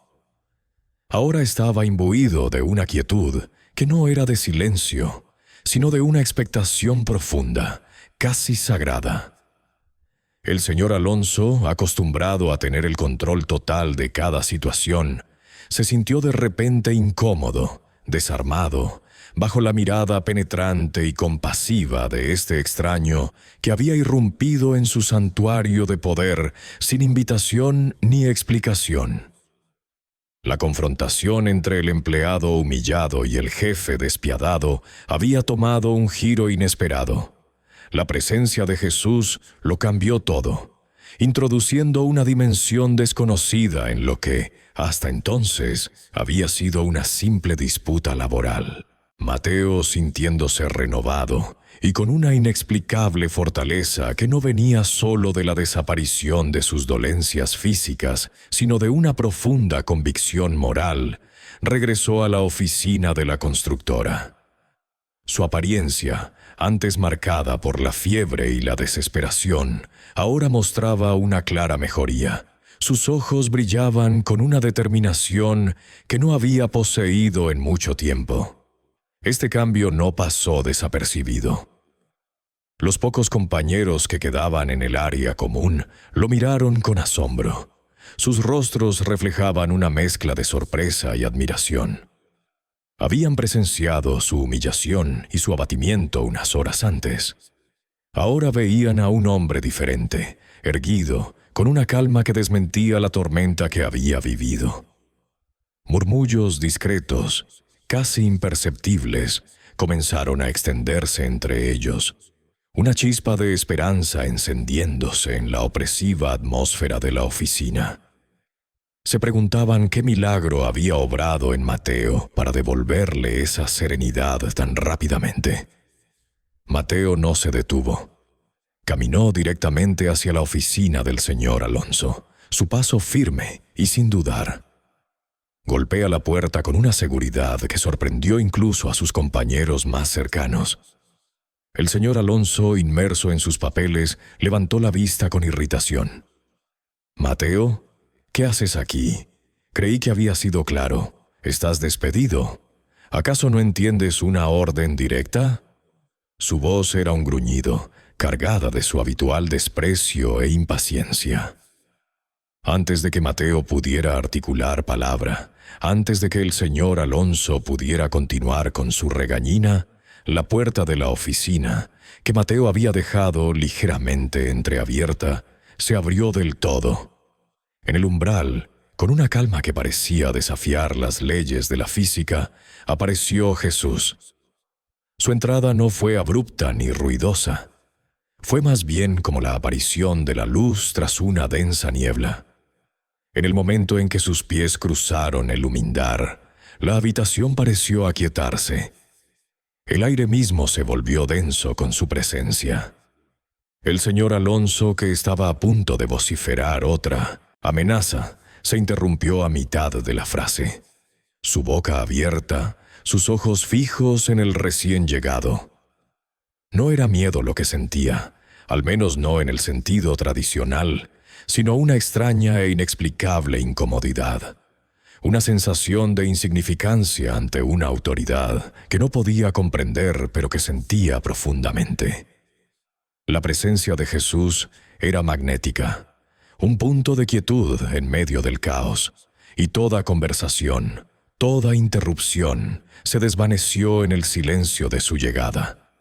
Ahora estaba imbuido de una quietud que no era de silencio, sino de una expectación profunda, casi sagrada. El señor Alonso, acostumbrado a tener el control total de cada situación, se sintió de repente incómodo, desarmado, bajo la mirada penetrante y compasiva de este extraño que había irrumpido en su santuario de poder sin invitación ni explicación. La confrontación entre el empleado humillado y el jefe despiadado había tomado un giro inesperado. La presencia de Jesús lo cambió todo, introduciendo una dimensión desconocida en lo que, hasta entonces, había sido una simple disputa laboral. Mateo, sintiéndose renovado y con una inexplicable fortaleza que no venía solo de la desaparición de sus dolencias físicas, sino de una profunda convicción moral, regresó a la oficina de la constructora. Su apariencia, antes marcada por la fiebre y la desesperación, ahora mostraba una clara mejoría. Sus ojos brillaban con una determinación que no había poseído en mucho tiempo. Este cambio no pasó desapercibido. Los pocos compañeros que quedaban en el área común lo miraron con asombro. Sus rostros reflejaban una mezcla de sorpresa y admiración. Habían presenciado su humillación y su abatimiento unas horas antes. Ahora veían a un hombre diferente, erguido, con una calma que desmentía la tormenta que había vivido. Murmullos discretos, casi imperceptibles, comenzaron a extenderse entre ellos, una chispa de esperanza encendiéndose en la opresiva atmósfera de la oficina. Se preguntaban qué milagro había obrado en Mateo para devolverle esa serenidad tan rápidamente. Mateo no se detuvo. Caminó directamente hacia la oficina del señor Alonso, su paso firme y sin dudar. Golpea la puerta con una seguridad que sorprendió incluso a sus compañeros más cercanos. El señor Alonso, inmerso en sus papeles, levantó la vista con irritación. «Mateo, ¿qué haces aquí? Creí que había sido claro. Estás despedido. ¿Acaso no entiendes una orden directa?» Su voz era un gruñido, cargada de su habitual desprecio e impaciencia. Antes de que Mateo pudiera articular palabra, antes de que el señor Alonso pudiera continuar con su regañina, la puerta de la oficina, que Mateo había dejado ligeramente entreabierta, se abrió del todo. En el umbral, con una calma que parecía desafiar las leyes de la física, apareció Jesús. Su entrada no fue abrupta ni ruidosa. Fue más bien como la aparición de la luz tras una densa niebla. En el momento en que sus pies cruzaron el humindar, la habitación pareció aquietarse. El aire mismo se volvió denso con su presencia. El señor Alonso, que estaba a punto de vociferar otra amenaza, se interrumpió a mitad de la frase. Su boca abierta, sus ojos fijos en el recién llegado. No era miedo lo que sentía, al menos no en el sentido tradicional, sino una extraña e inexplicable incomodidad. Una sensación de insignificancia ante una autoridad que no podía comprender pero que sentía profundamente. La presencia de Jesús era magnética, un punto de quietud en medio del caos, y toda conversación, toda interrupción, se desvaneció en el silencio de su llegada.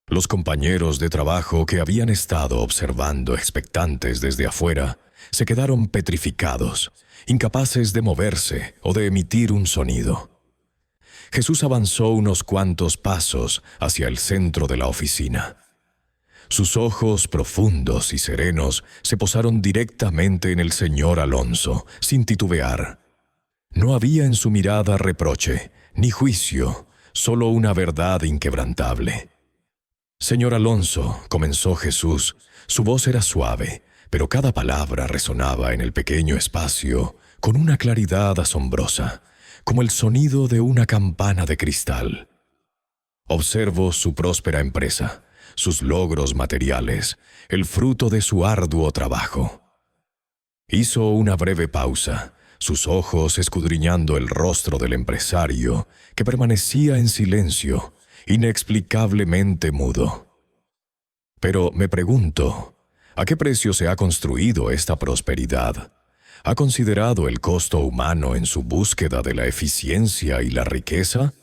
Los compañeros de trabajo que habían estado observando expectantes desde afuera se quedaron petrificados, incapaces de moverse o de emitir un sonido. Jesús avanzó unos cuantos pasos hacia el centro de la oficina. Sus ojos profundos y serenos se posaron directamente en el señor Alonso, sin titubear. No había en su mirada reproche, ni juicio, solo una verdad inquebrantable. «Señor Alonso», comenzó Jesús, su voz era suave, pero cada palabra resonaba en el pequeño espacio con una claridad asombrosa, como el sonido de una campana de cristal. «Observo su próspera empresa, sus logros materiales, el fruto de su arduo trabajo». Hizo una breve pausa, sus ojos escudriñando el rostro del empresario, que permanecía en silencio, inexplicablemente mudo. «Pero me pregunto, ¿A qué precio se ha construido esta prosperidad? ¿Ha considerado el costo humano en su búsqueda de la eficiencia y la riqueza?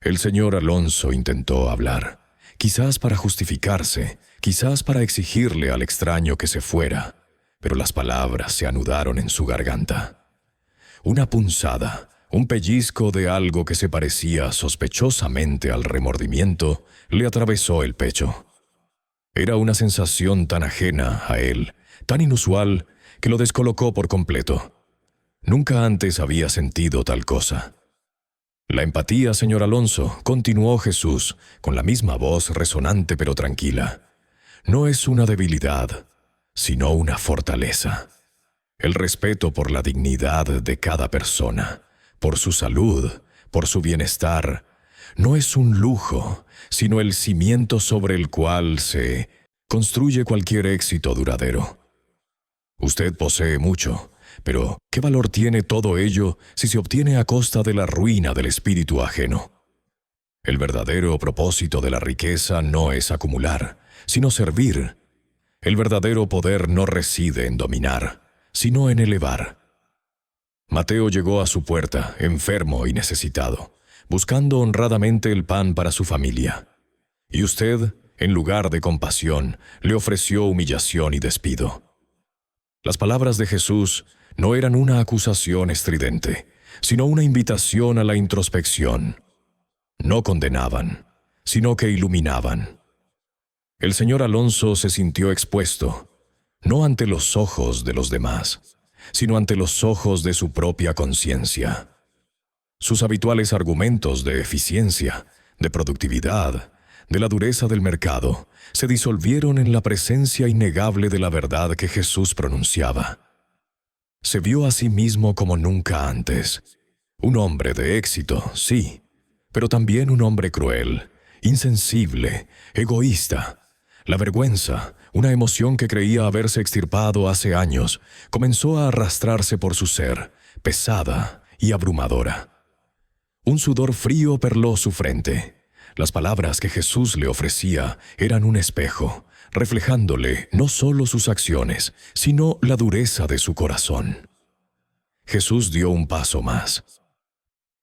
El señor Alonso intentó hablar, quizás para justificarse, quizás para exigirle al extraño que se fuera, pero las palabras se anudaron en su garganta. Una punzada, un pellizco de algo que se parecía sospechosamente al remordimiento, le atravesó el pecho. Era una sensación tan ajena a él, tan inusual, que lo descolocó por completo. Nunca antes había sentido tal cosa. La empatía, señor Alonso, continuó Jesús, con la misma voz resonante pero tranquila, no es una debilidad, sino una fortaleza. El respeto por la dignidad de cada persona, por su salud, por su bienestar, no es un lujo, sino el cimiento sobre el cual se construye cualquier éxito duradero. Usted posee mucho, pero ¿qué valor tiene todo ello si se obtiene a costa de la ruina del espíritu ajeno? El verdadero propósito de la riqueza no es acumular, sino servir. El verdadero poder no reside en dominar, sino en elevar. Mateo llegó a su puerta, enfermo y necesitado, buscando honradamente el pan para su familia. Y usted, en lugar de compasión, le ofreció humillación y despido. Las palabras de Jesús no eran una acusación estridente, sino una invitación a la introspección. No condenaban, sino que iluminaban. El señor Alonso se sintió expuesto, no ante los ojos de los demás, sino ante los ojos de su propia conciencia. Sus habituales argumentos de eficiencia, de productividad, de la dureza del mercado, se disolvieron en la presencia innegable de la verdad que Jesús pronunciaba. Se vio a sí mismo como nunca antes. Un hombre de éxito, sí, pero también un hombre cruel, insensible, egoísta. La vergüenza, una emoción que creía haberse extirpado hace años, comenzó a arrastrarse por su ser, pesada y abrumadora. Un sudor frío perló su frente. Las palabras que Jesús le ofrecía eran un espejo, reflejándole no solo sus acciones, sino la dureza de su corazón. Jesús dio un paso más.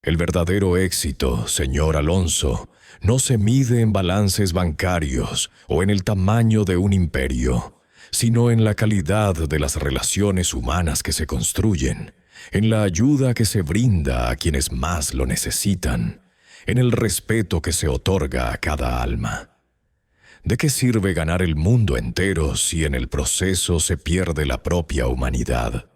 El verdadero éxito, señor Alonso, no se mide en balances bancarios o en el tamaño de un imperio, sino en la calidad de las relaciones humanas que se construyen, en la ayuda que se brinda a quienes más lo necesitan, en el respeto que se otorga a cada alma. ¿De qué sirve ganar el mundo entero si en el proceso se pierde la propia humanidad?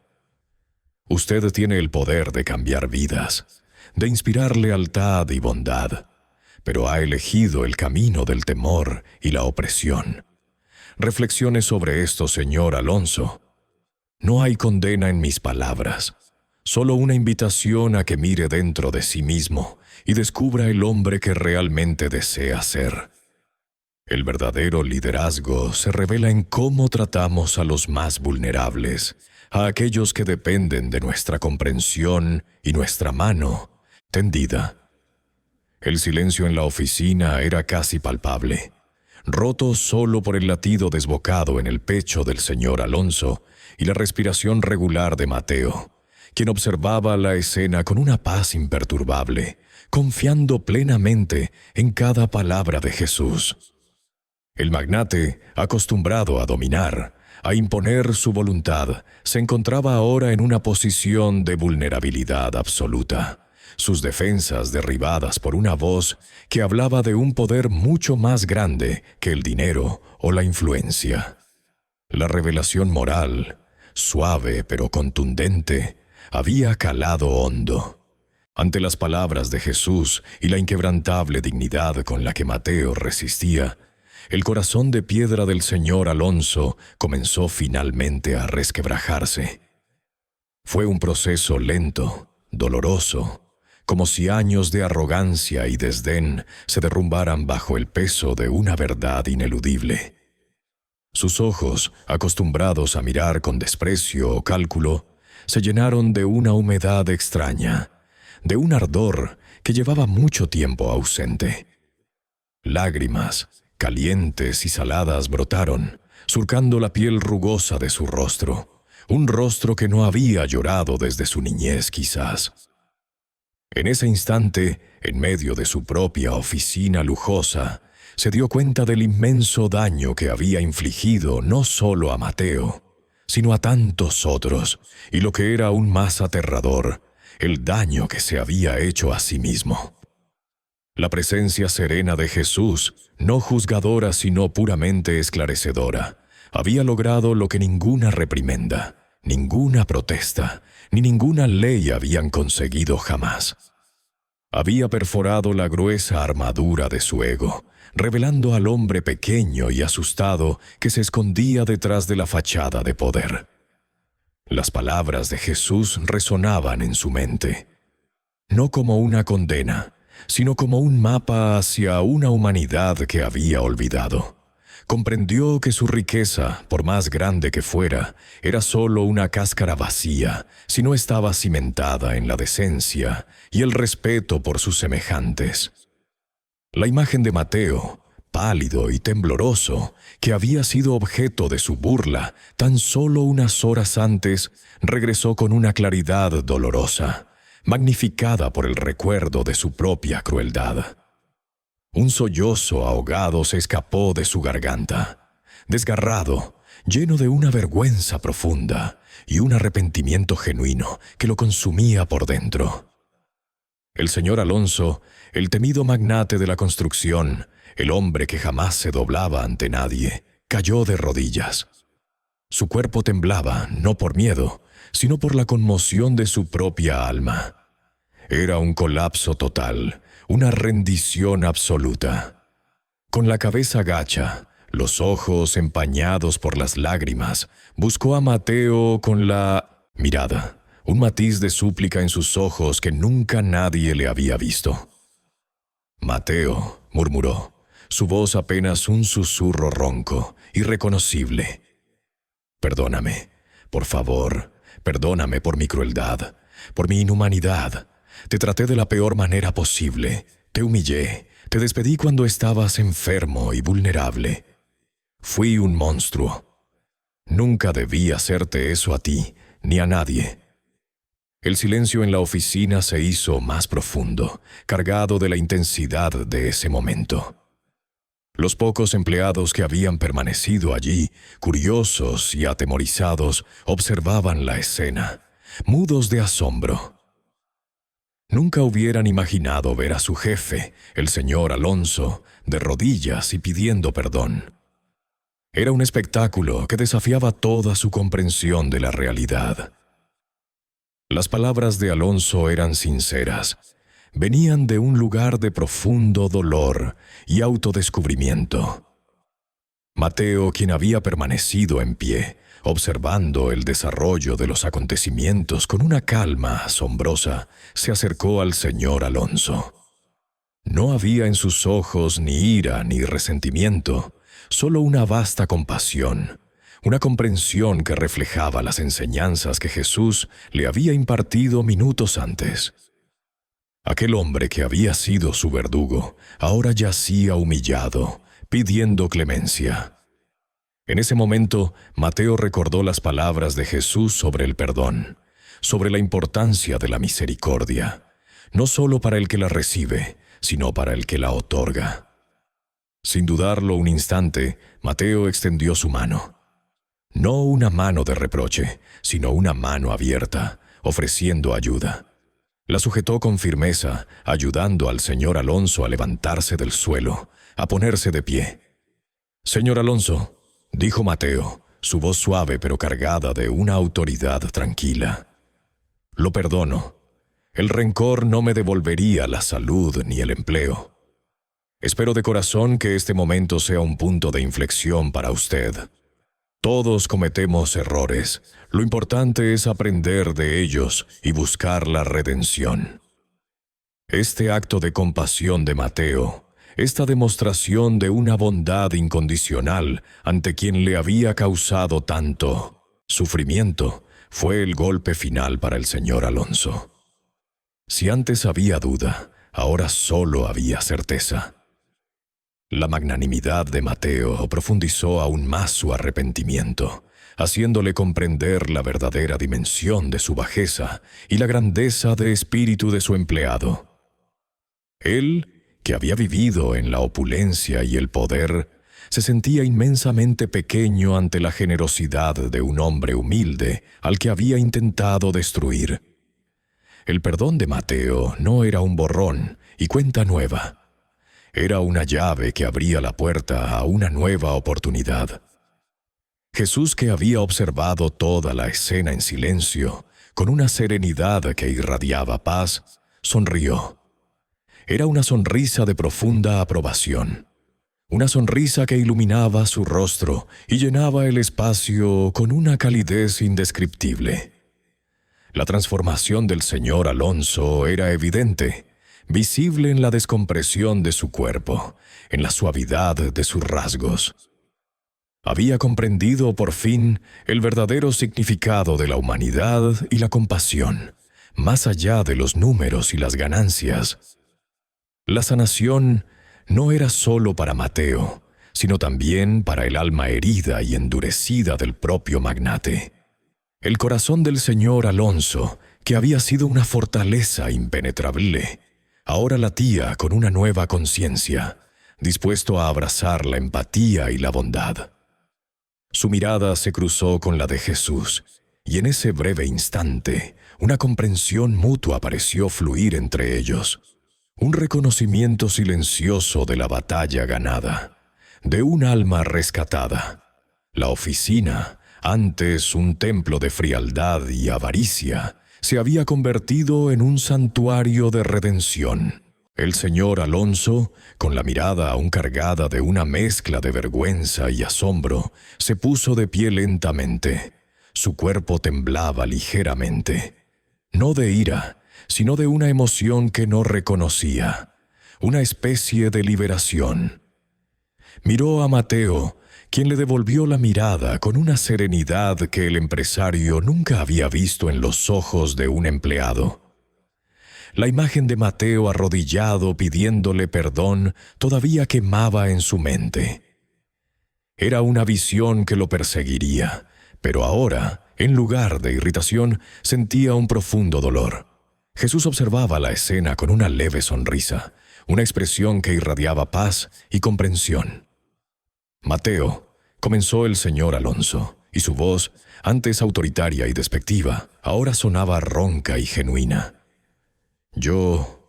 Usted tiene el poder de cambiar vidas, de inspirar lealtad y bondad, pero ha elegido el camino del temor y la opresión. Reflexione sobre esto, señor Alonso. No hay condena en mis palabras, solo una invitación a que mire dentro de sí mismo y descubra el hombre que realmente desea ser. El verdadero liderazgo se revela en cómo tratamos a los más vulnerables, a aquellos que dependen de nuestra comprensión y nuestra mano tendida. El silencio en la oficina era casi palpable, roto solo por el latido desbocado en el pecho del señor Alonso y la respiración regular de Mateo, quien observaba la escena con una paz imperturbable, confiando plenamente en cada palabra de Jesús. El magnate, acostumbrado a dominar, a imponer su voluntad, se encontraba ahora en una posición de vulnerabilidad absoluta, sus defensas derribadas por una voz que hablaba de un poder mucho más grande que el dinero o la influencia. La revelación moral, suave pero contundente, había calado hondo. Ante las palabras de Jesús y la inquebrantable dignidad con la que Mateo resistía, el corazón de piedra del señor Alonso comenzó finalmente a resquebrajarse. Fue un proceso lento, doloroso, como si años de arrogancia y desdén se derrumbaran bajo el peso de una verdad ineludible. Sus ojos, acostumbrados a mirar con desprecio o cálculo, se llenaron de una humedad extraña, de un ardor que llevaba mucho tiempo ausente. Lágrimas, calientes y saladas, brotaron, surcando la piel rugosa de su rostro, un rostro que no había llorado desde su niñez quizás. En ese instante, en medio de su propia oficina lujosa, se dio cuenta del inmenso daño que había infligido no solo a Mateo, sino a tantos otros, y lo que era aún más aterrador, el daño que se había hecho a sí mismo. La presencia serena de Jesús, no juzgadora sino puramente esclarecedora, había logrado lo que ninguna reprimenda, ninguna protesta, ni ninguna ley habían conseguido jamás. Había perforado la gruesa armadura de su ego, revelando al hombre pequeño y asustado que se escondía detrás de la fachada de poder. Las palabras de Jesús resonaban en su mente, no como una condena, sino como un mapa hacia una humanidad que había olvidado. Comprendió que su riqueza, por más grande que fuera, era solo una cáscara vacía si no estaba cimentada en la decencia y el respeto por sus semejantes. La imagen de Mateo, pálido y tembloroso, que había sido objeto de su burla tan solo unas horas antes, regresó con una claridad dolorosa, magnificada por el recuerdo de su propia crueldad. Un sollozo ahogado se escapó de su garganta, desgarrado, lleno de una vergüenza profunda y un arrepentimiento genuino que lo consumía por dentro. El señor Alonso, el temido magnate de la construcción, el hombre que jamás se doblaba ante nadie, cayó de rodillas. Su cuerpo temblaba, no por miedo, sino por la conmoción de su propia alma. Era un colapso total, una rendición absoluta. Con la cabeza gacha, los ojos empañados por las lágrimas, buscó a Mateo con la mirada, un matiz de súplica en sus ojos que nunca nadie le había visto. «Mateo», murmuró, su voz apenas un susurro ronco, irreconocible. «Perdóname, por favor, perdóname por mi crueldad, por mi inhumanidad. Te traté de la peor manera posible, te humillé, te despedí cuando estabas enfermo y vulnerable. Fui un monstruo. Nunca debí hacerte eso a ti, ni a nadie». El silencio en la oficina se hizo más profundo, cargado de la intensidad de ese momento. Los pocos empleados que habían permanecido allí, curiosos y atemorizados, observaban la escena, mudos de asombro. Nunca hubieran imaginado ver a su jefe, el señor Alonso, de rodillas y pidiendo perdón. Era un espectáculo que desafiaba toda su comprensión de la realidad. Las palabras de Alonso eran sinceras. Venían de un lugar de profundo dolor y autodescubrimiento. Mateo, quien había permanecido en pie, observando el desarrollo de los acontecimientos con una calma asombrosa, se acercó al señor Alonso. No había en sus ojos ni ira ni resentimiento, solo una vasta compasión, una comprensión que reflejaba las enseñanzas que Jesús le había impartido minutos antes. Aquel hombre que había sido su verdugo, ahora yacía humillado, pidiendo clemencia. En ese momento, Mateo recordó las palabras de Jesús sobre el perdón, sobre la importancia de la misericordia, no solo para el que la recibe, sino para el que la otorga. Sin dudarlo un instante, Mateo extendió su mano. No una mano de reproche, sino una mano abierta, ofreciendo ayuda. La sujetó con firmeza, ayudando al señor Alonso a levantarse del suelo, a ponerse de pie. «Señor Alonso», dijo Mateo, su voz suave pero cargada de una autoridad tranquila. «Lo perdono. El rencor no me devolvería la salud ni el empleo. Espero de corazón que este momento sea un punto de inflexión para usted. Todos cometemos errores. Lo importante es aprender de ellos y buscar la redención». Este acto de compasión de Mateo, esta demostración de una bondad incondicional ante quien le había causado tanto sufrimiento, fue el golpe final para el señor Alonso. Si antes había duda, ahora solo había certeza. La magnanimidad de Mateo profundizó aún más su arrepentimiento, haciéndole comprender la verdadera dimensión de su bajeza y la grandeza de espíritu de su empleado. Él, que había vivido en la opulencia y el poder, se sentía inmensamente pequeño ante la generosidad de un hombre humilde al que había intentado destruir. El perdón de Mateo no era un borrón y cuenta nueva. Era una llave que abría la puerta a una nueva oportunidad. Jesús, que había observado toda la escena en silencio, con una serenidad que irradiaba paz, sonrió. Era una sonrisa de profunda aprobación. Una sonrisa que iluminaba su rostro y llenaba el espacio con una calidez indescriptible. La transformación del señor Alonso era evidente, visible en la descompresión de su cuerpo, en la suavidad de sus rasgos. Había comprendido por fin el verdadero significado de la humanidad y la compasión, más allá de los números y las ganancias. La sanación no era solo para Mateo, sino también para el alma herida y endurecida del propio magnate. El corazón del señor Alonso, que había sido una fortaleza impenetrable, ahora latía con una nueva conciencia, dispuesto a abrazar la empatía y la bondad. Su mirada se cruzó con la de Jesús, y en ese breve instante, una comprensión mutua pareció fluir entre ellos. Un reconocimiento silencioso de la batalla ganada, de un alma rescatada. La oficina, antes un templo de frialdad y avaricia, se había convertido en un santuario de redención. El señor Alonso, con la mirada aún cargada de una mezcla de vergüenza y asombro, se puso de pie lentamente. Su cuerpo temblaba ligeramente, no de ira, sino de una emoción que no reconocía, una especie de liberación. Miró a Mateo, quien le devolvió la mirada con una serenidad que el empresario nunca había visto en los ojos de un empleado. La imagen de Mateo arrodillado pidiéndole perdón todavía quemaba en su mente. Era una visión que lo perseguiría, pero ahora, en lugar de irritación, sentía un profundo dolor. Jesús observaba la escena con una leve sonrisa, una expresión que irradiaba paz y comprensión. «Mateo», comenzó el señor Alonso, y su voz, antes autoritaria y despectiva, ahora sonaba ronca y genuina. Yo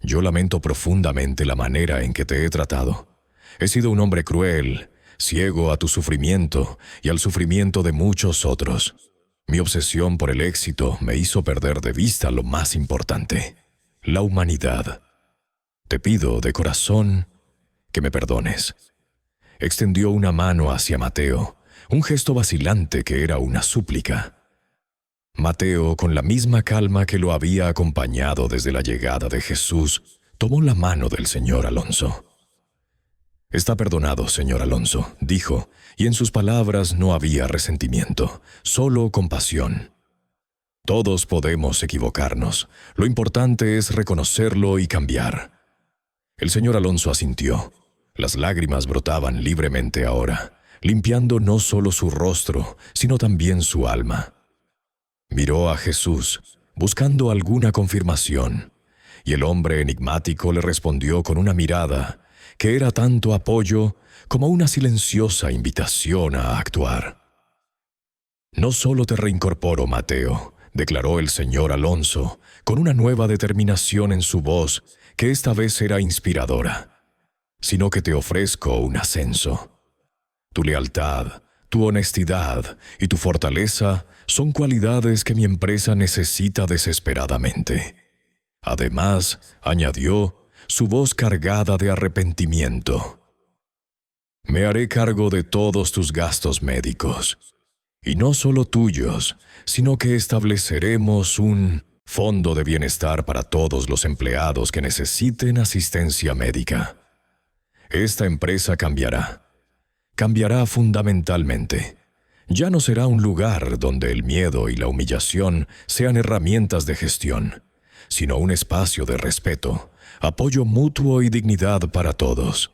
lamento profundamente la manera en que te he tratado. He sido un hombre cruel, ciego a tu sufrimiento y al sufrimiento de muchos otros. Mi obsesión por el éxito me hizo perder de vista lo más importante, la humanidad. Te pido de corazón que me perdones. Extendió una mano hacia Mateo, un gesto vacilante que era una súplica. Mateo, con la misma calma que lo había acompañado desde la llegada de Jesús, tomó la mano del señor Alonso. «Está perdonado, señor Alonso», dijo, y en sus palabras no había resentimiento, solo compasión. «Todos podemos equivocarnos. Lo importante es reconocerlo y cambiar». El señor Alonso asintió. Las lágrimas brotaban libremente ahora, limpiando no solo su rostro, sino también su alma. Miró a Jesús, buscando alguna confirmación, y el hombre enigmático le respondió con una mirada que era tanto apoyo como una silenciosa invitación a actuar. «No solo te reincorporo, Mateo», declaró el señor Alonso, con una nueva determinación en su voz, que esta vez era inspiradora, «sino que te ofrezco un ascenso. Tu lealtad, tu honestidad y tu fortaleza son cualidades que mi empresa necesita desesperadamente». Además, añadió, su voz cargada de arrepentimiento, «me haré cargo de todos tus gastos médicos, y no solo tuyos, sino que estableceremos un fondo de bienestar para todos los empleados que necesiten asistencia médica. Esta empresa cambiará fundamentalmente. Ya no será un lugar donde el miedo y la humillación sean herramientas de gestión, sino un espacio de respeto, apoyo mutuo y dignidad para todos.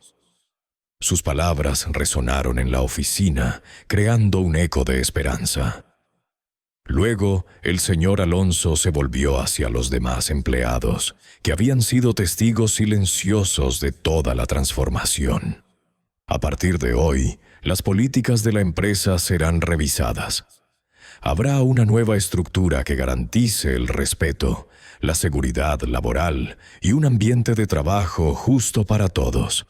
Sus palabras resonaron en la oficina, creando un eco de esperanza. Luego, el señor Alonso se volvió hacia los demás empleados, que habían sido testigos silenciosos de toda la transformación. A partir de hoy, las políticas de la empresa serán revisadas. Habrá una nueva estructura que garantice el respeto, la seguridad laboral y un ambiente de trabajo justo para todos.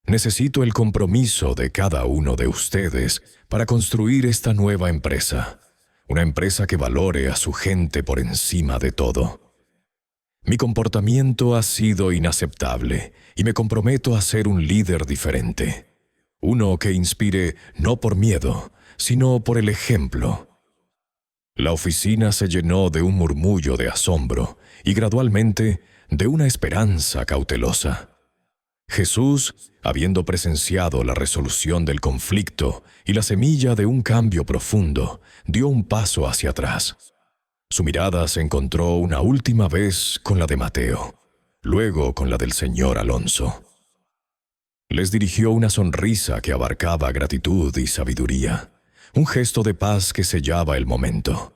Necesito el compromiso de cada uno de ustedes para construir esta nueva empresa. Una empresa que valore a su gente por encima de todo. Mi comportamiento ha sido inaceptable y me comprometo a ser un líder diferente. Uno que inspire no por miedo, sino por el ejemplo. La oficina se llenó de un murmullo de asombro y gradualmente de una esperanza cautelosa. Jesús, habiendo presenciado la resolución del conflicto y la semilla de un cambio profundo, dio un paso hacia atrás. Su mirada se encontró una última vez con la de Mateo, luego con la del señor Alonso. Les dirigió una sonrisa que abarcaba gratitud y sabiduría, un gesto de paz que sellaba el momento.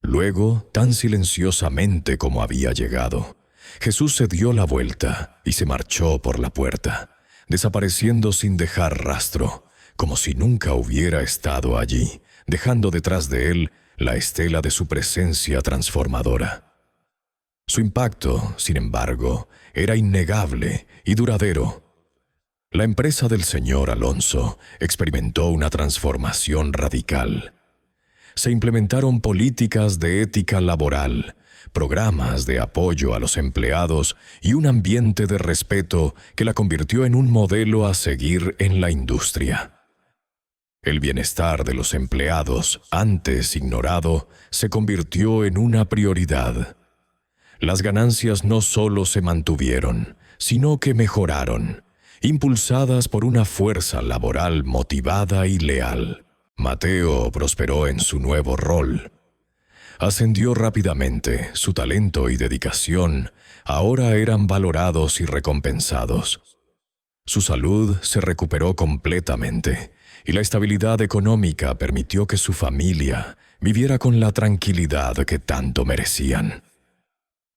Luego, tan silenciosamente como había llegado, Jesús se dio la vuelta y se marchó por la puerta, desapareciendo sin dejar rastro, como si nunca hubiera estado allí, dejando detrás de él la estela de su presencia transformadora. Su impacto, sin embargo, era innegable y duradero. La empresa del señor Alonso experimentó una transformación radical. Se implementaron políticas de ética laboral, programas de apoyo a los empleados y un ambiente de respeto que la convirtió en un modelo a seguir en la industria. El bienestar de los empleados, antes ignorado, se convirtió en una prioridad. Las ganancias no solo se mantuvieron, sino que mejoraron, impulsadas por una fuerza laboral motivada y leal. Mateo prosperó en su nuevo rol. Ascendió rápidamente, su talento y dedicación ahora eran valorados y recompensados. Su salud se recuperó completamente y la estabilidad económica permitió que su familia viviera con la tranquilidad que tanto merecían.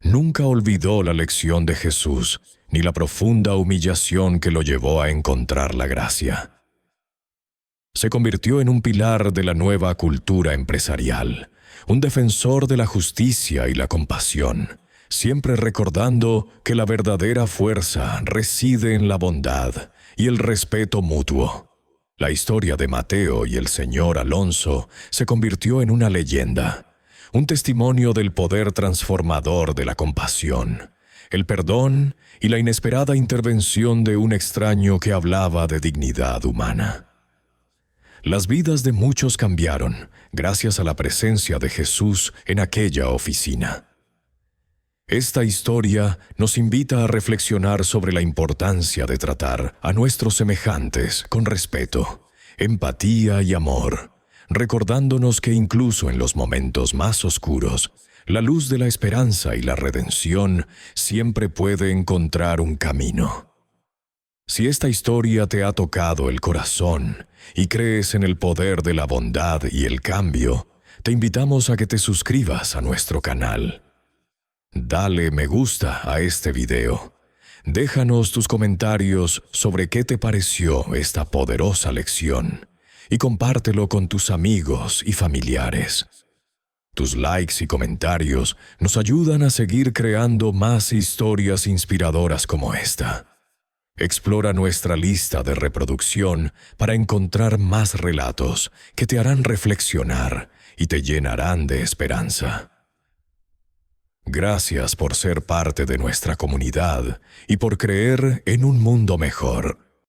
Nunca olvidó la lección de Jesús ni la profunda humillación que lo llevó a encontrar la gracia. Se convirtió en un pilar de la nueva cultura empresarial, un defensor de la justicia y la compasión, siempre recordando que la verdadera fuerza reside en la bondad y el respeto mutuo. La historia de Mateo y el señor Alonso se convirtió en una leyenda, un testimonio del poder transformador de la compasión, el perdón y la inesperada intervención de un extraño que hablaba de dignidad humana. Las vidas de muchos cambiaron gracias a la presencia de Jesús en aquella oficina. Esta historia nos invita a reflexionar sobre la importancia de tratar a nuestros semejantes con respeto, empatía y amor, recordándonos que incluso en los momentos más oscuros, la luz de la esperanza y la redención siempre puede encontrar un camino. Si esta historia te ha tocado el corazón y crees en el poder de la bondad y el cambio, te invitamos a que te suscribas a nuestro canal. Dale me gusta a este video. Déjanos tus comentarios sobre qué te pareció esta poderosa lección y compártelo con tus amigos y familiares. Tus likes y comentarios nos ayudan a seguir creando más historias inspiradoras como esta. Explora nuestra lista de reproducción para encontrar más relatos que te harán reflexionar y te llenarán de esperanza. Gracias por ser parte de nuestra comunidad y por creer en un mundo mejor.